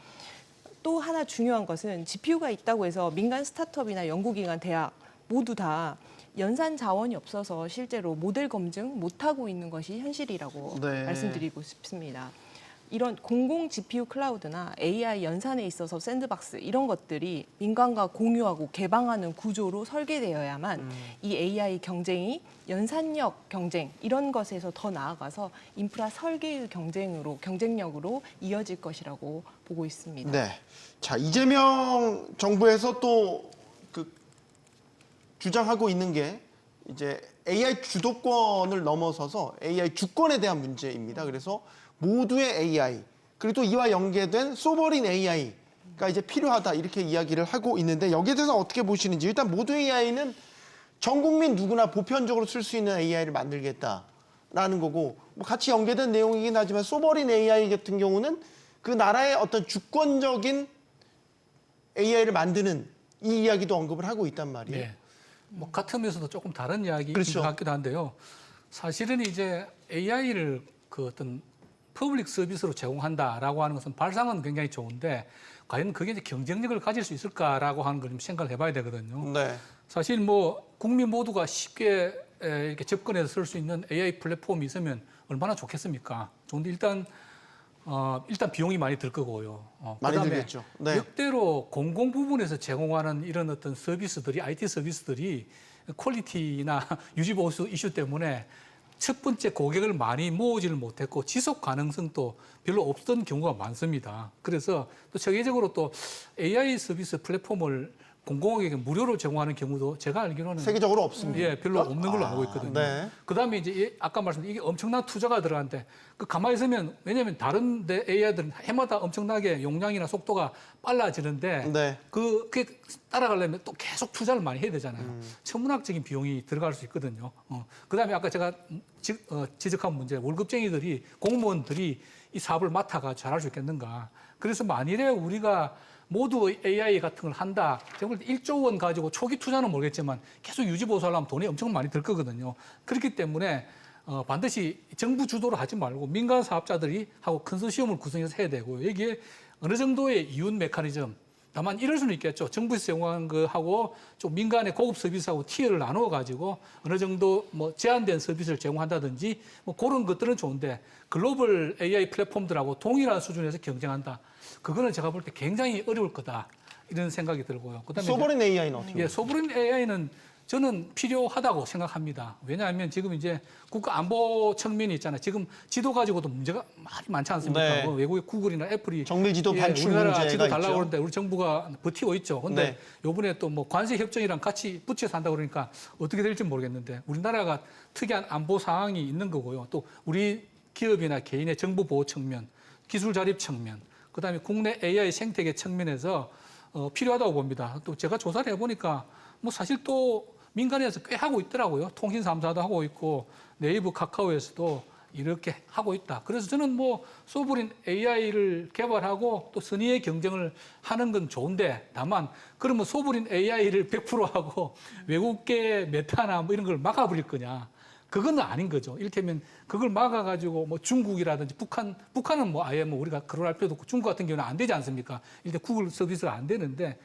또 하나 중요한 것은 GPU가 있다고 해서 민간 스타트업이나 연구기관, 대학 모두 다 연산 자원이 없어서 실제로 모델 검증 못하고 있는 것이 현실이라고 네. 말씀드리고 싶습니다. 이런 공공 GPU 클라우드나 AI 연산에 있어서 샌드박스 이런 것들이 민간과 공유하고 개방하는 구조로 설계되어야만 이 AI 경쟁이 연산력 경쟁 이런 것에서 더 나아가서 인프라 설계의 경쟁력으로 이어질 것이라고 보고 있습니다. 네. 자, 이재명 정부에서 또 그 주장하고 있는 게 이제 AI 주도권을 넘어서서 AI 주권에 대한 문제입니다. 그래서 모두의 AI 그리고 또 이와 연계된 소버린 AI가 이제 필요하다 이렇게 이야기를 하고 있는데 여기에 대해서 어떻게 보시는지 일단 모두의 AI는 전 국민 누구나 보편적으로 쓸 수 있는 AI를 만들겠다라는 거고 뭐 같이 연계된 내용이긴 하지만 소버린 AI 같은 경우는 그 나라의 어떤 주권적인 AI를 만드는 이 이야기도 언급을 하고 있단 말이에요. 네. 뭐 같으면서도 조금 다른 이야기인 그렇죠. 것 같기도 한데요. 사실은 이제 AI를 그 어떤 퍼블릭 서비스로 제공한다라고 하는 것은 발상은 굉장히 좋은데 과연 그게 이제 경쟁력을 가질 수 있을까라고 하는 걸 좀 생각을 해봐야 되거든요. 네. 사실 뭐 국민 모두가 쉽게 이렇게 접근해서 쓸 수 있는 AI 플랫폼이 있으면 얼마나 좋겠습니까? 좋은데 일단 비용이 많이 들 거고요. 많이 그다음에 들겠죠. 네. 역대로 공공 부분에서 제공하는 이런 어떤 서비스들이 IT 서비스들이 퀄리티나 유지 보수 이슈 때문에 첫 번째 고객을 많이 모으지를 못했고 지속 가능성도 별로 없던 경우가 많습니다. 그래서 또 세계적으로 또 AI 서비스 플랫폼을 공공에게 무료로 제공하는 경우도 제가 알기로는 세계적으로 없습니다. 예, 별로 없는 걸로 알고 있거든요. 네. 그다음에 이제 아까 말씀드린 이게 엄청난 투자가 들어가는데 그 가만히 있으면 왜냐하면 다른 데 AI들은 해마다 엄청나게 용량이나 속도가 빨라지는데 네. 그게 따라가려면 또 계속 투자를 많이 해야 되잖아요. 천문학적인 비용이 들어갈 수 있거든요. 그다음에 아까 제가 지적한 문제 월급쟁이들이 공무원들이 이 사업을 맡아가 잘할 수 있겠는가. 그래서 만일에 우리가 모두 AI 같은 걸 한다. 제가 볼 때 1조 원 가지고 초기 투자는 모르겠지만 계속 유지 보수하려면 돈이 엄청 많이 들 거거든요. 그렇기 때문에 반드시 정부 주도로 하지 말고 민간 사업자들이 하고 컨소시엄을 구성해서 해야 되고요. 여기에 어느 정도의 이윤 메커니즘 다만 이럴 수는 있겠죠. 정부에서 제공한 거하고 좀 민간의 고급 서비스하고 티어를 나누어 가지고 어느 정도 뭐 제한된 서비스를 제공한다든지 뭐 그런 것들은 좋은데 글로벌 AI 플랫폼들하고 동일한 수준에서 경쟁한다. 그거는 제가 볼 때 굉장히 어려울 거다. 이런 생각이 들고요. 그다음에 소버린 AI는 어떻게 예, 소버린 AI는 저는 필요하다고 생각합니다. 왜냐하면 지금 이제 국가 안보 측면이 있잖아요. 지금 지도 가지고도 문제가 많지 않습니까? 네. 뭐 외국의 구글이나 애플이 정밀지도 반출 우리나라 문제가 지도 달라고 있죠. 그러는데 우리 정부가 버티고 있죠. 근데 네. 요번에 또 뭐 관세 협정이랑 같이 붙여서 한다고 그러니까 어떻게 될지 모르겠는데 우리나라가 특이한 안보 상황이 있는 거고요. 또 우리 기업이나 개인의 정보 보호 측면, 기술 자립 측면, 그다음에 국내 AI 생태계 측면에서 필요하다고 봅니다. 또 제가 조사를 해보니까 뭐 사실 또 민간에서 꽤 하고 있더라고요. 통신 3사도 하고 있고 네이버 카카오에서도 이렇게 하고 있다. 그래서 저는 뭐 소버린 AI를 개발하고 또 선의의 경쟁을 하는 건 좋은데 다만 그러면 소버린 AI를 100% 하고 외국계 메타나 뭐 이런 걸 막아버릴 거냐. 그건 아닌 거죠. 이를테면 그걸 막아가지고 뭐 중국이라든지 북한은 뭐 아예 뭐 우리가 그럴 필요도 없고 중국 같은 경우는 안 되지 않습니까? 일단 구글 서비스가 안 되는데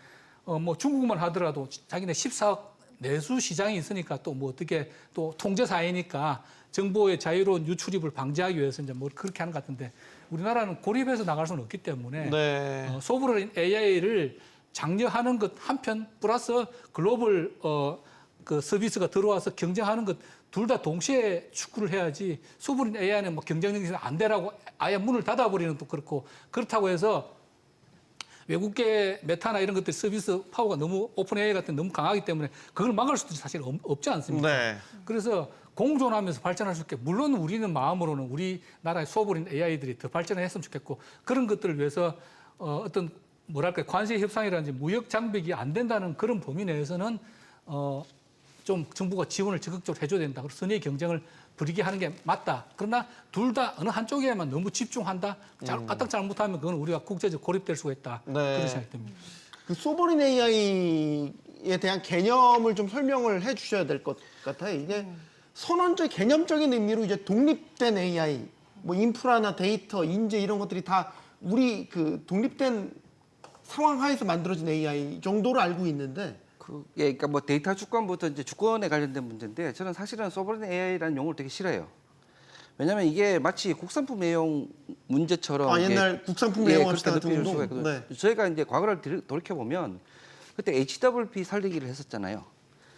뭐 중국만 하더라도 자기네 14억 내수 시장이 있으니까 또 뭐 어떻게 또 통제 사회니까 정보의 자유로운 유출입을 방지하기 위해서 이제 뭐 그렇게 하는 것 같은데 우리나라는 고립해서 나갈 수는 없기 때문에 네. 소버린 AI를 장려하는 것 한편 플러스 글로벌 그 서비스가 들어와서 경쟁하는 것 둘 다 동시에 축구를 해야지 소버린 AI는 뭐 경쟁력이 안 되라고 아예 문을 닫아버리는 또 그렇고 그렇다고 해서 외국계 메타나 이런 것들 서비스 파워가 너무 오픈 AI 같은 너무 강하기 때문에 그걸 막을 수도 사실 없지 않습니까? 네. 그래서 공존하면서 발전할 수 있게 물론 우리는 마음으로는 우리나라의 소버린 AI들이 더 발전을 했으면 좋겠고 그런 것들을 위해서 어떤 뭐랄까 관세 협상이라든지 무역 장벽이 안 된다는 그런 범위 내에서는 좀 정부가 지원을 적극적으로 해줘야 된다. 그래서 선의 경쟁을 벌이게 하는 게 맞다. 그러나 둘 다 어느 한쪽에만 너무 집중한다. 까딱 잘못하면 그건 우리가 국제적 고립될 수가 있다. 네. 그런 생각이 듭니다. 그 소버린 AI에 대한 개념을 좀 설명을 해 주셔야 될 것 같아요. 이게 선언적 개념적인 의미로 이제 독립된 AI, 뭐 인프라나 데이터, 인재 이런 것들이 다 우리 그 독립된 상황 하에서 만들어진 AI 정도로 알고 있는데 그러니까 뭐 데이터 주권부터 이제 주권에 관련된 문제인데 저는 사실은 소버린 AI라는 용어를 되게 싫어요. 왜냐하면 이게 마치 국산품 애용 문제처럼 아, 이게 옛날 국산품 예, 애용합시다 그렇게 같은 느껴질 수가 운동. 있거든요. 네. 저희가 이제 과거를 돌이켜 보면 그때 HWP 살리기를 했었잖아요.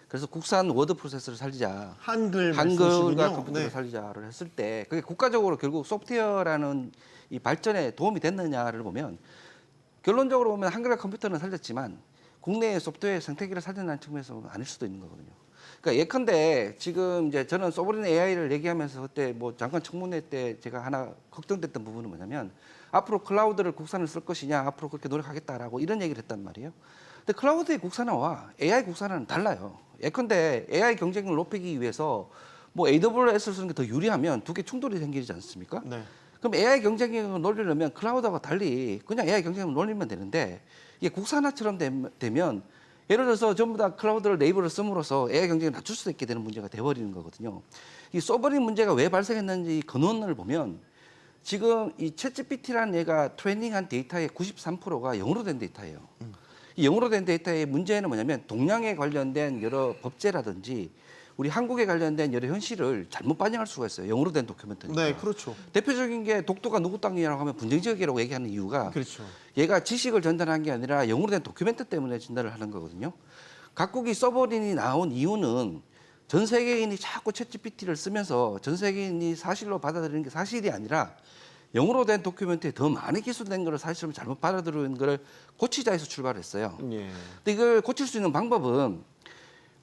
그래서 국산 워드 프로세서를 살리자, 한글 한글과 말씀이시군요. 컴퓨터를 네. 살리자를 했을 때 그게 국가적으로 결국 소프트웨어라는 이 발전에 도움이 됐느냐를 보면 결론적으로 보면 한글과 컴퓨터는 살렸지만 국내의 소프트웨어 생태계를 살린다는 측면에서 보면 아닐 수도 있는 거거든요. 그러니까 예컨대 지금 이제 저는 소버린 AI를 얘기하면서 그때 뭐 장관 청문회 때 제가 하나 걱정됐던 부분은 뭐냐면 앞으로 클라우드를 국산을 쓸 것이냐, 앞으로 그렇게 노력하겠다라고 이런 얘기를 했단 말이에요. 근데 클라우드의 국산화와 AI 국산화는 달라요. 예컨대 AI 경쟁력을 높이기 위해서 뭐 AWS를 쓰는 게 더 유리하면 두 개 충돌이 생기지 않습니까? 네. 그럼 AI 경쟁력을 놀리려면 클라우드와 달리 그냥 AI 경쟁력을 놀리면 되는데 이게 국산화처럼 되면 예를 들어서 전부 다 클라우드를 네이버를 씀으로써 AI 경쟁을 낮출 수 있게 되는 문제가 돼버리는 거거든요. 이 서버린 문제가 왜 발생했는지 근원을 보면 지금 이 챗GPT라는 얘가 트레이닝한 데이터의 93%가 영어로 된 데이터예요. 이 영어로 된 데이터의 문제는 뭐냐면 동양에 관련된 여러 법제라든지 우리 한국에 관련된 여러 현실을 잘못 반영할 수가 있어요. 영어로 된 도큐멘트니까. 네, 그렇죠. 대표적인 게 독도가 누구 땅이라고 하면 분쟁 지역이라고 얘기하는 이유가 그렇죠. 얘가 지식을 전달한 게 아니라 영어로 된 도큐멘트 때문에 전달을 하는 거거든요. 각국이 서버린이 나온 이유는 전 세계인이 자꾸 챗GPT를 쓰면서 전 세계인이 사실로 받아들이는 게 사실이 아니라 영어로 된 도큐멘트에 더 많이 기술된 거를 사실로 잘못 받아들이는 거를 고치자에서 출발했어요. 예. 근데 이걸 고칠 수 있는 방법은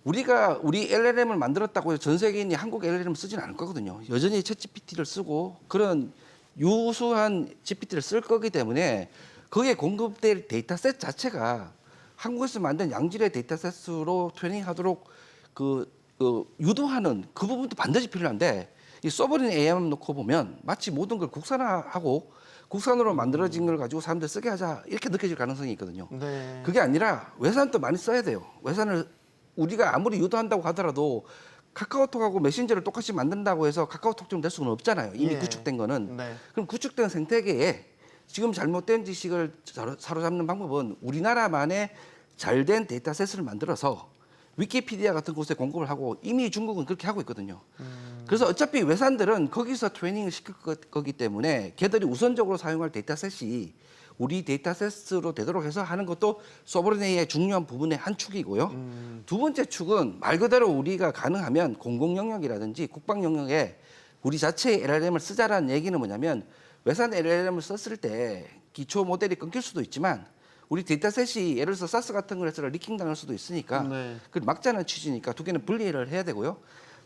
우리가 우리 LLM을 만들었다고 해서 전 세계인이 한국 LLM을 쓰지는 않을 거거든요. 여전히 챗GPT를 쓰고 그런 유수한 GPT를 쓸 거기 때문에 거기에 공급될 데이터셋 자체가 한국에서 만든 양질의 데이터셋으로 트레이닝하도록 유도하는 그 부분도 반드시 필요한데 이 서버린 AI만 놓고 보면 마치 모든 걸 국산화하고 국산으로 만들어진 걸 가지고 사람들 쓰게 하자 이렇게 느껴질 가능성이 있거든요. 네. 그게 아니라 외산도 많이 써야 돼요. 외산을 우리가 아무리 유도한다고 하더라도 카카오톡하고 메신저를 똑같이 만든다고 해서 카카오톡처럼 될 수는 없잖아요. 이미 예. 구축된 거는. 네. 그럼 구축된 생태계에 지금 잘못된 지식을 사로잡는 방법은 우리나라만의 잘된 데이터셋을 만들어서 위키피디아 같은 곳에 공급을 하고 이미 중국은 그렇게 하고 있거든요. 그래서 어차피 외산들은 거기서 트레이닝을 시킬 거기 때문에 걔들이 우선적으로 사용할 데이터셋이 우리 데이터셋으로 되도록 해서 하는 것도 소버린 AI의 중요한 부분의 한 축이고요. 두 번째 축은 말 그대로 우리가 가능하면 공공 영역이라든지 국방 영역에 우리 자체의 LLM을 쓰자라는 얘기는 뭐냐면 외산 LLM을 썼을 때 기초 모델이 끊길 수도 있지만 우리 데이터셋이 예를 들어서 사스 같은 걸 해서 리킹 당할 수도 있으니까 네. 그 막자는 취지니까 두 개는 분리를 해야 되고요.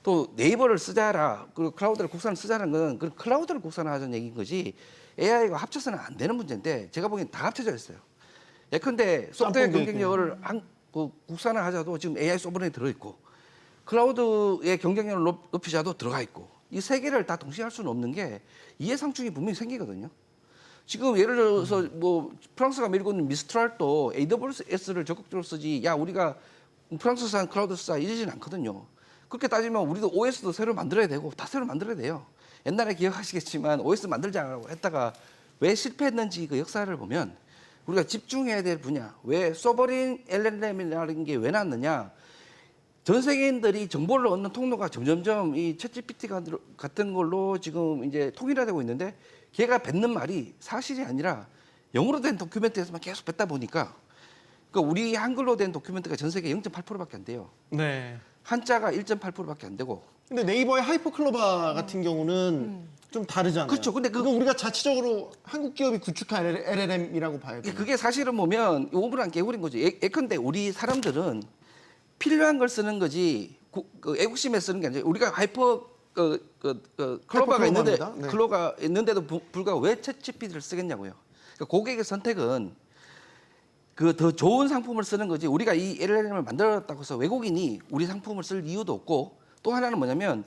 또 네이버를 쓰자라 그리고 클라우드를 국산을 쓰자는 건 그 클라우드를 국산화하자는 얘기인 거지 AI가 합쳐서는 안 되는 문제인데 제가 보기엔 다 합쳐져 있어요. 예컨대 소프트웨어 짬뽕 경쟁력을 국산화하자도 지금 AI 소버린이 들어있고 클라우드의 경쟁력을 높이자도 들어가 있고 이 세 개를 다 동시에 할 수는 없는 게 이해상충이 분명히 생기거든요. 지금 예를 들어서 뭐 프랑스가 밀고 있는 미스트랄도 AWS를 적극적으로 쓰지 야 우리가 프랑스산 클라우드 쓰자 이러지는 않거든요. 그렇게 따지면 우리도 OS도 새로 만들어야 되고 다 새로 만들어야 돼요. 옛날에 기억하시겠지만 OS 만들자고 했다가 왜 실패했는지 그 역사를 보면 우리가 집중해야 될 분야 왜 소버린 LLM이라는 게 왜 나왔느냐 전 세계인들이 정보를 얻는 통로가 점점점 이 챗GPT 같은 걸로 지금 이제 통일화되고 있는데 걔가 뱉는 말이 사실이 아니라 영어로 된 도큐멘트에서만 계속 뱉다 보니까 그러니까 우리 한글로 된 도큐멘트가 전 세계 0.8%밖에 안 돼요. 네. 한자가 1.8%밖에 안 되고. 근데 네이버의 하이퍼클로바 같은 경우는 좀 다르잖아요. 그렇죠. 근데 그거 우리가 자체적으로 한국 기업이 구축한 LLM이라고 봐요. 그게 사실은 보면 오브란 개구리인 거죠. 예컨대 우리 사람들은 필요한 걸 쓰는 거지 애국심에 쓰는 게 아니라 우리가 클로바가 있는데 네. 클로가 있는데도 불구하고 왜 챗GPT를 쓰겠냐고요. 그러니까 고객의 선택은 그 더 좋은 상품을 쓰는 거지 우리가 이 LLM을 만들었다고 해서 외국인이 우리 상품을 쓸 이유도 없고 또 하나는 뭐냐면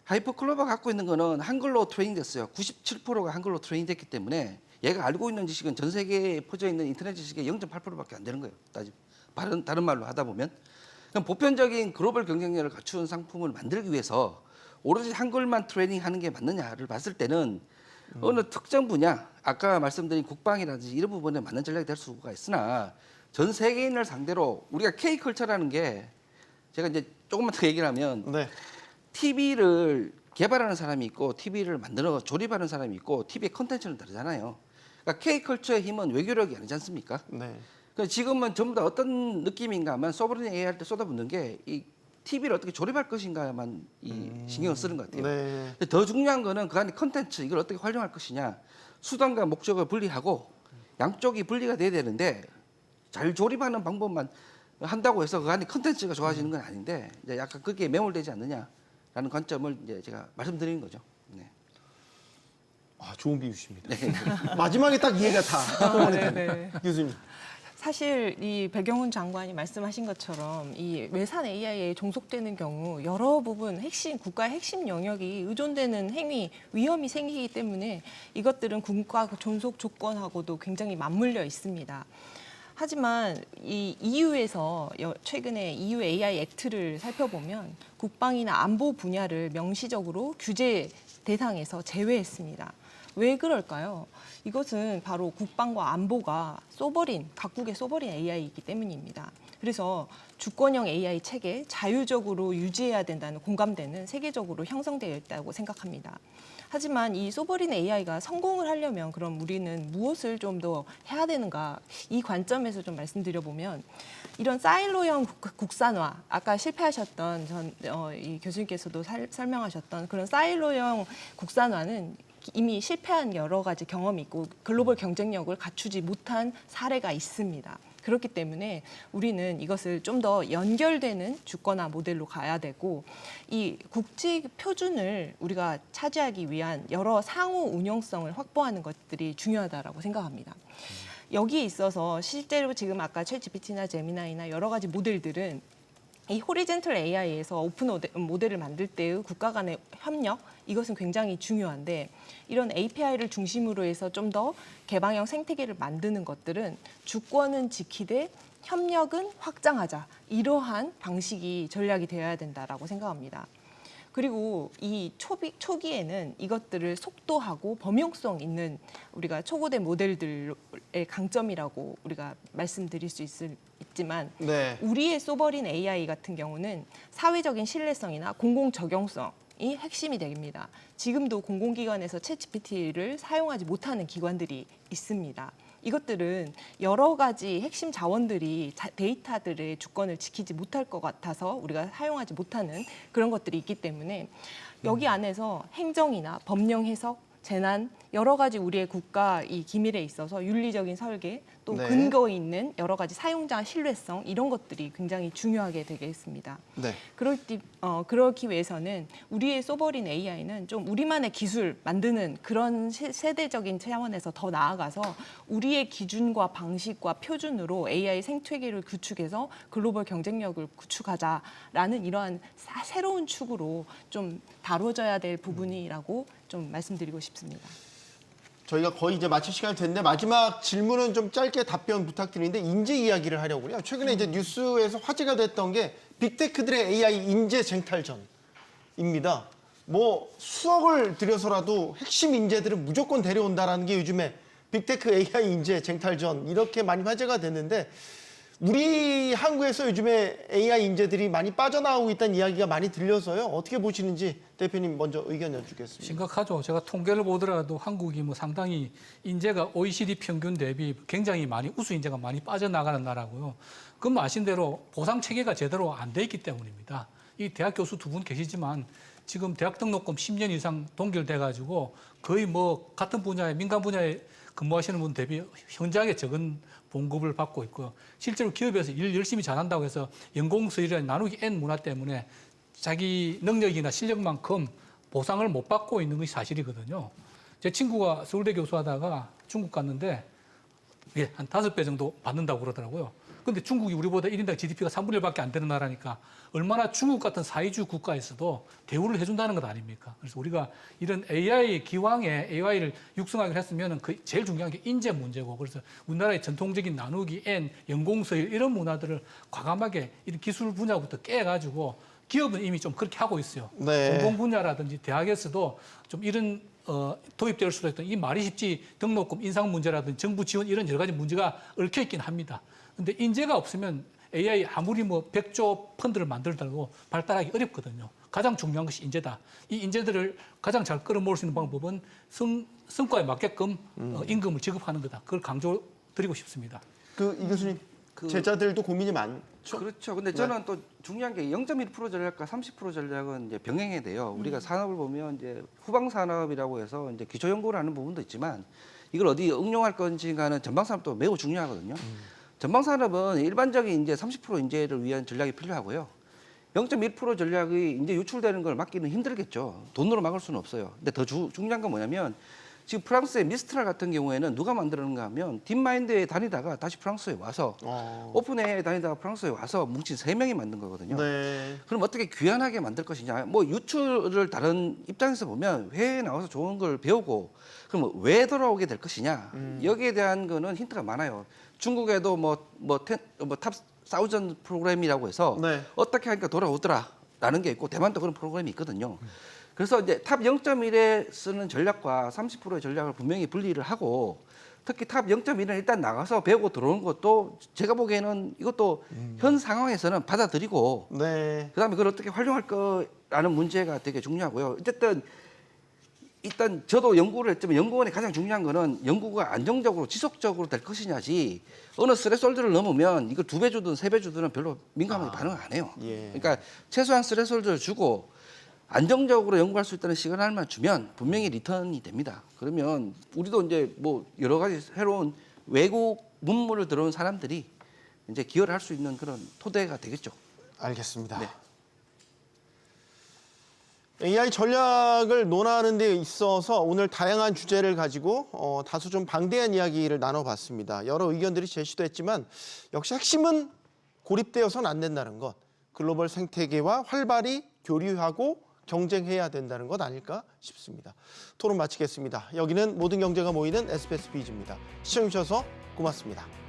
하이퍼클로바 갖고 있는 거는 한글로 트레이닝됐어요. 97%가 한글로 트레이닝됐기 때문에 얘가 알고 있는 지식은 전 세계에 퍼져 있는 인터넷 지식의 0.8%밖에 안 되는 거예요. 다른 말로 하다 보면 그럼 보편적인 글로벌 경쟁력을 갖춘 상품을 만들기 위해서 오로지 한글만 트레이닝하는 게 맞느냐를 봤을 때는 어느 특정 분야 아까 말씀드린 국방이라든지 이런 부분에 맞는 전략이 될 수가 있으나 전 세계인을 상대로 우리가 K컬처라는 게 제가 이제 조금만 더 얘기를 하면 네. TV를 개발하는 사람이 있고 TV를 만들어 조립하는 사람이 있고 TV의 컨텐츠는 다르잖아요. 그러니까 K컬처의 힘은 외교력이 아니지 않습니까? 네. 그러니까 지금은 전부 다 어떤 느낌인가 하면 소버린 AI 할 때 쏟아붓는 게 이 TV를 어떻게 조립할 것인가만 이 신경을 쓰는 것 같아요. 네. 근데 더 중요한 거는 그 안에 컨텐츠 이걸 어떻게 활용할 것이냐 수단과 목적을 분리하고 양쪽이 분리가 돼야 되는데 잘 조립하는 방법만 한다고 해서 그 안에 컨텐츠가 좋아지는 건 아닌데 이제 약간 그게 매몰되지 않느냐라는 관점을 이제 제가 말씀드리는 거죠. 네. 아, 좋은 비유십니다. 마지막에 딱 이해가 다 한꺼번에 네, 되네. 네. 교수님. 사실 이 백영훈 장관이 말씀하신 것처럼 이 외산 AI에 종속되는 경우 여러 부분 국가의 핵심 영역이 의존되는 행위 위험이 생기기 때문에 이것들은 국가 존속 조건하고도 굉장히 맞물려 있습니다. 하지만 이 EU에서 최근에 EU AI 액트를 살펴보면 국방이나 안보 분야를 명시적으로 규제 대상에서 제외했습니다. 왜 그럴까요? 이것은 바로 국방과 안보가 각국의 소버린 AI이기 때문입니다. 그래서 주권형 AI 체계 자유적으로 유지해야 된다는 공감대는 세계적으로 형성되어 있다고 생각합니다. 하지만 이 소버린 AI가 성공을 하려면 그럼 우리는 무엇을 좀 더 해야 되는가? 이 관점에서 좀 말씀드려보면 이런 사일로형 국산화, 아까 실패하셨던 이 교수님께서도 설명하셨던 그런 사일로형 국산화는 이미 실패한 여러 가지 경험이 있고 글로벌 경쟁력을 갖추지 못한 사례가 있습니다. 그렇기 때문에 우리는 이것을 좀 더 연결되는 주권화 모델로 가야 되고 이 국제 표준을 우리가 차지하기 위한 여러 상호 운용성을 확보하는 것들이 중요하다고 생각합니다. 여기에 있어서 실제로 지금 아까 챗GPT나 제미나이나 여러 가지 모델들은 이 호리젠털 AI에서 오픈 모델을 만들 때의 국가 간의 협력 이것은 굉장히 중요한데 이런 API를 중심으로 해서 좀 더 개방형 생태계를 만드는 것들은 주권은 지키되 협력은 확장하자 이러한 방식이 전략이 되어야 된다라고 생각합니다. 그리고 이 초기에는 이것들을 속도하고 범용성 있는 우리가 초고대 모델들의 강점이라고 우리가 말씀드릴 수 있지만 네. 우리의 소버린 AI 같은 경우는 사회적인 신뢰성이나 공공 적용성이 핵심이 됩니다. 지금도 공공기관에서 챗GPT를 사용하지 못하는 기관들이 있습니다. 이것들은 여러 가지 핵심 자원들이 데이터들의 주권을 지키지 못할 것 같아서 우리가 사용하지 못하는 그런 것들이 있기 때문에 여기 안에서 행정이나 법령 해석, 재난, 여러 가지 우리의 국가 이 기밀에 있어서 윤리적인 설계, 또 네. 근거 있는 여러 가지 사용자 신뢰성 이런 것들이 굉장히 중요하게 되겠습니다. 네. 그렇기 위해서는 우리의 소버린 AI는 좀 우리만의 기술 만드는 그런 세대적인 차원에서 더 나아가서 우리의 기준과 방식과 표준으로 AI 생태계를 구축해서 글로벌 경쟁력을 구축하자라는 이러한 새로운 축으로 좀 다뤄져야 될 부분이라고 좀 말씀드리고 싶습니다. 저희가 거의 이제 마칠 시간이 됐는데 마지막 질문은 좀 짧게 답변 부탁드리는데 인재 이야기를 하려고 해요. 최근에 이제 뉴스에서 화제가 됐던 게 빅테크들의 AI 인재 쟁탈전입니다. 뭐 수억을 들여서라도 핵심 인재들은 무조건 데려온다라는 게 요즘에 빅테크 AI 인재 쟁탈전 이렇게 많이 화제가 됐는데 우리 한국에서 요즘에 AI 인재들이 많이 빠져나오고 있다는 이야기가 많이 들려서요. 어떻게 보시는지 대표님 먼저 의견 여쭙겠습니다. 심각하죠. 제가 통계를 보더라도 한국이 뭐 상당히 인재가 OECD 평균 대비 굉장히 많이 우수 인재가 많이 빠져나가는 나라고요. 그건 아신 대로 보상 체계가 제대로 안 돼 있기 때문입니다. 이 대학 교수 두 분 계시지만 지금 대학 등록금 10년 이상 동결돼 가지고 거의 뭐 같은 분야에 민간 분야에 근무하시는 분 대비 현저하게 적은 봉급을 받고 있고요. 실제로 기업에서 일 열심히 잘한다고 해서 연공서열이라는 나누기 N 문화 때문에 자기 능력이나 실력만큼 보상을 못 받고 있는 것이 사실이거든요. 제 친구가 서울대 교수하다가 중국 갔는데 한 5배 정도 받는다고 그러더라고요. 근데 중국이 우리보다 1인당 GDP가 3분의 1밖에 안 되는 나라니까 얼마나 중국 같은 사회주의 국가에서도 대우를 해준다는 것 아닙니까? 그래서 우리가 이런 AI 기왕에 AI를 육성하기로 했으면 그 제일 중요한 게 인재 문제고 그래서 우리나라의 전통적인 나누기 N, 연공서열 이런 문화들을 과감하게 이런 기술 분야부터 깨가지고 기업은 이미 좀 그렇게 하고 있어요. 네. 전공 분야라든지 대학에서도 좀 이런 도입될 수도 있던 이 말이 쉽지 등록금 인상 문제라든지 정부 지원 이런 여러 가지 문제가 얽혀 있긴 합니다. 근데 인재가 없으면 AI 아무리 뭐 100조 펀드를 만들더라도 발달하기 어렵거든요. 가장 중요한 것이 인재다. 이 인재들을 가장 잘 끌어모을 수 있는 방법은 성과에 맞게끔 임금을 지급하는 거다. 그걸 강조드리고 싶습니다. 이 교수님 제자들도 고민이 많죠. 그렇죠. 근데 저는 또 중요한 게 0.1% 전략과 30% 전략은 이제 병행해야 돼요. 우리가 산업을 보면 이제 후방 산업이라고 해서 이제 기초 연구를 하는 부분도 있지만 이걸 어디 응용할 건지가는 전방 산업도 매우 중요하거든요. 전방 산업은 일반적인 이제 30% 인재를 위한 전략이 필요하고요. 0.1% 전략이 이제 유출되는 걸 막기는 힘들겠죠. 돈으로 막을 수는 없어요. 근데 더 중요한 건 뭐냐면 지금 프랑스의 미스트랄 같은 경우에는 누가 만들었는가 하면 딥마인드에 다니다가 다시 프랑스에 와서 오픈AI에 다니다가 프랑스에 와서 뭉친 3명이 만든 거거든요. 네. 그럼 어떻게 귀환하게 만들 것이냐. 뭐 유출을 다른 입장에서 보면 해외에 나와서 좋은 걸 배우고 그럼 왜 돌아오게 될 것이냐. 여기에 대한 거는 힌트가 많아요. 중국에도 탑 사우전 프로그램이라고 해서 네. 어떻게 하니까 돌아오더라라는 게 있고 대만도 그런 프로그램이 있거든요. 그래서 이제 탑 0.1에 쓰는 전략과 30%의 전략을 분명히 분리를 하고 특히 탑 0.1은 일단 나가서 배우고 들어오는 것도 제가 보기에는 이것도 현 상황에서는 받아들이고 네. 그다음에 그걸 어떻게 활용할 거라는 문제가 되게 중요하고요. 어쨌든 일단 저도 연구를 했지만 연구원의 가장 중요한 거는 연구가 안정적으로 지속적으로 될 것이냐지 어느 스레솔드를 넘으면 이걸 2배 주든 3배 주든 별로 민감하게 반응을 안 해요. 예. 그러니까 최소한 스레솔드를 주고 안정적으로 연구할 수 있다는 시그널만 주면 분명히 리턴이 됩니다. 그러면 우리도 이제 뭐 여러 가지 새로운 외국 문물을 들어온 사람들이 이제 기여를 할 수 있는 그런 토대가 되겠죠. 알겠습니다. 네. AI 전략을 논하는 데 있어서 오늘 다양한 주제를 가지고 다소 좀 방대한 이야기를 나눠봤습니다. 여러 의견들이 제시도 했지만 역시 핵심은 고립되어서는 안 된다는 것. 글로벌 생태계와 활발히 교류하고 경쟁해야 된다는 것 아닐까 싶습니다. 토론 마치겠습니다. 여기는 모든 경제가 모이는 SBS 비즈입니다. 시청해주셔서 고맙습니다.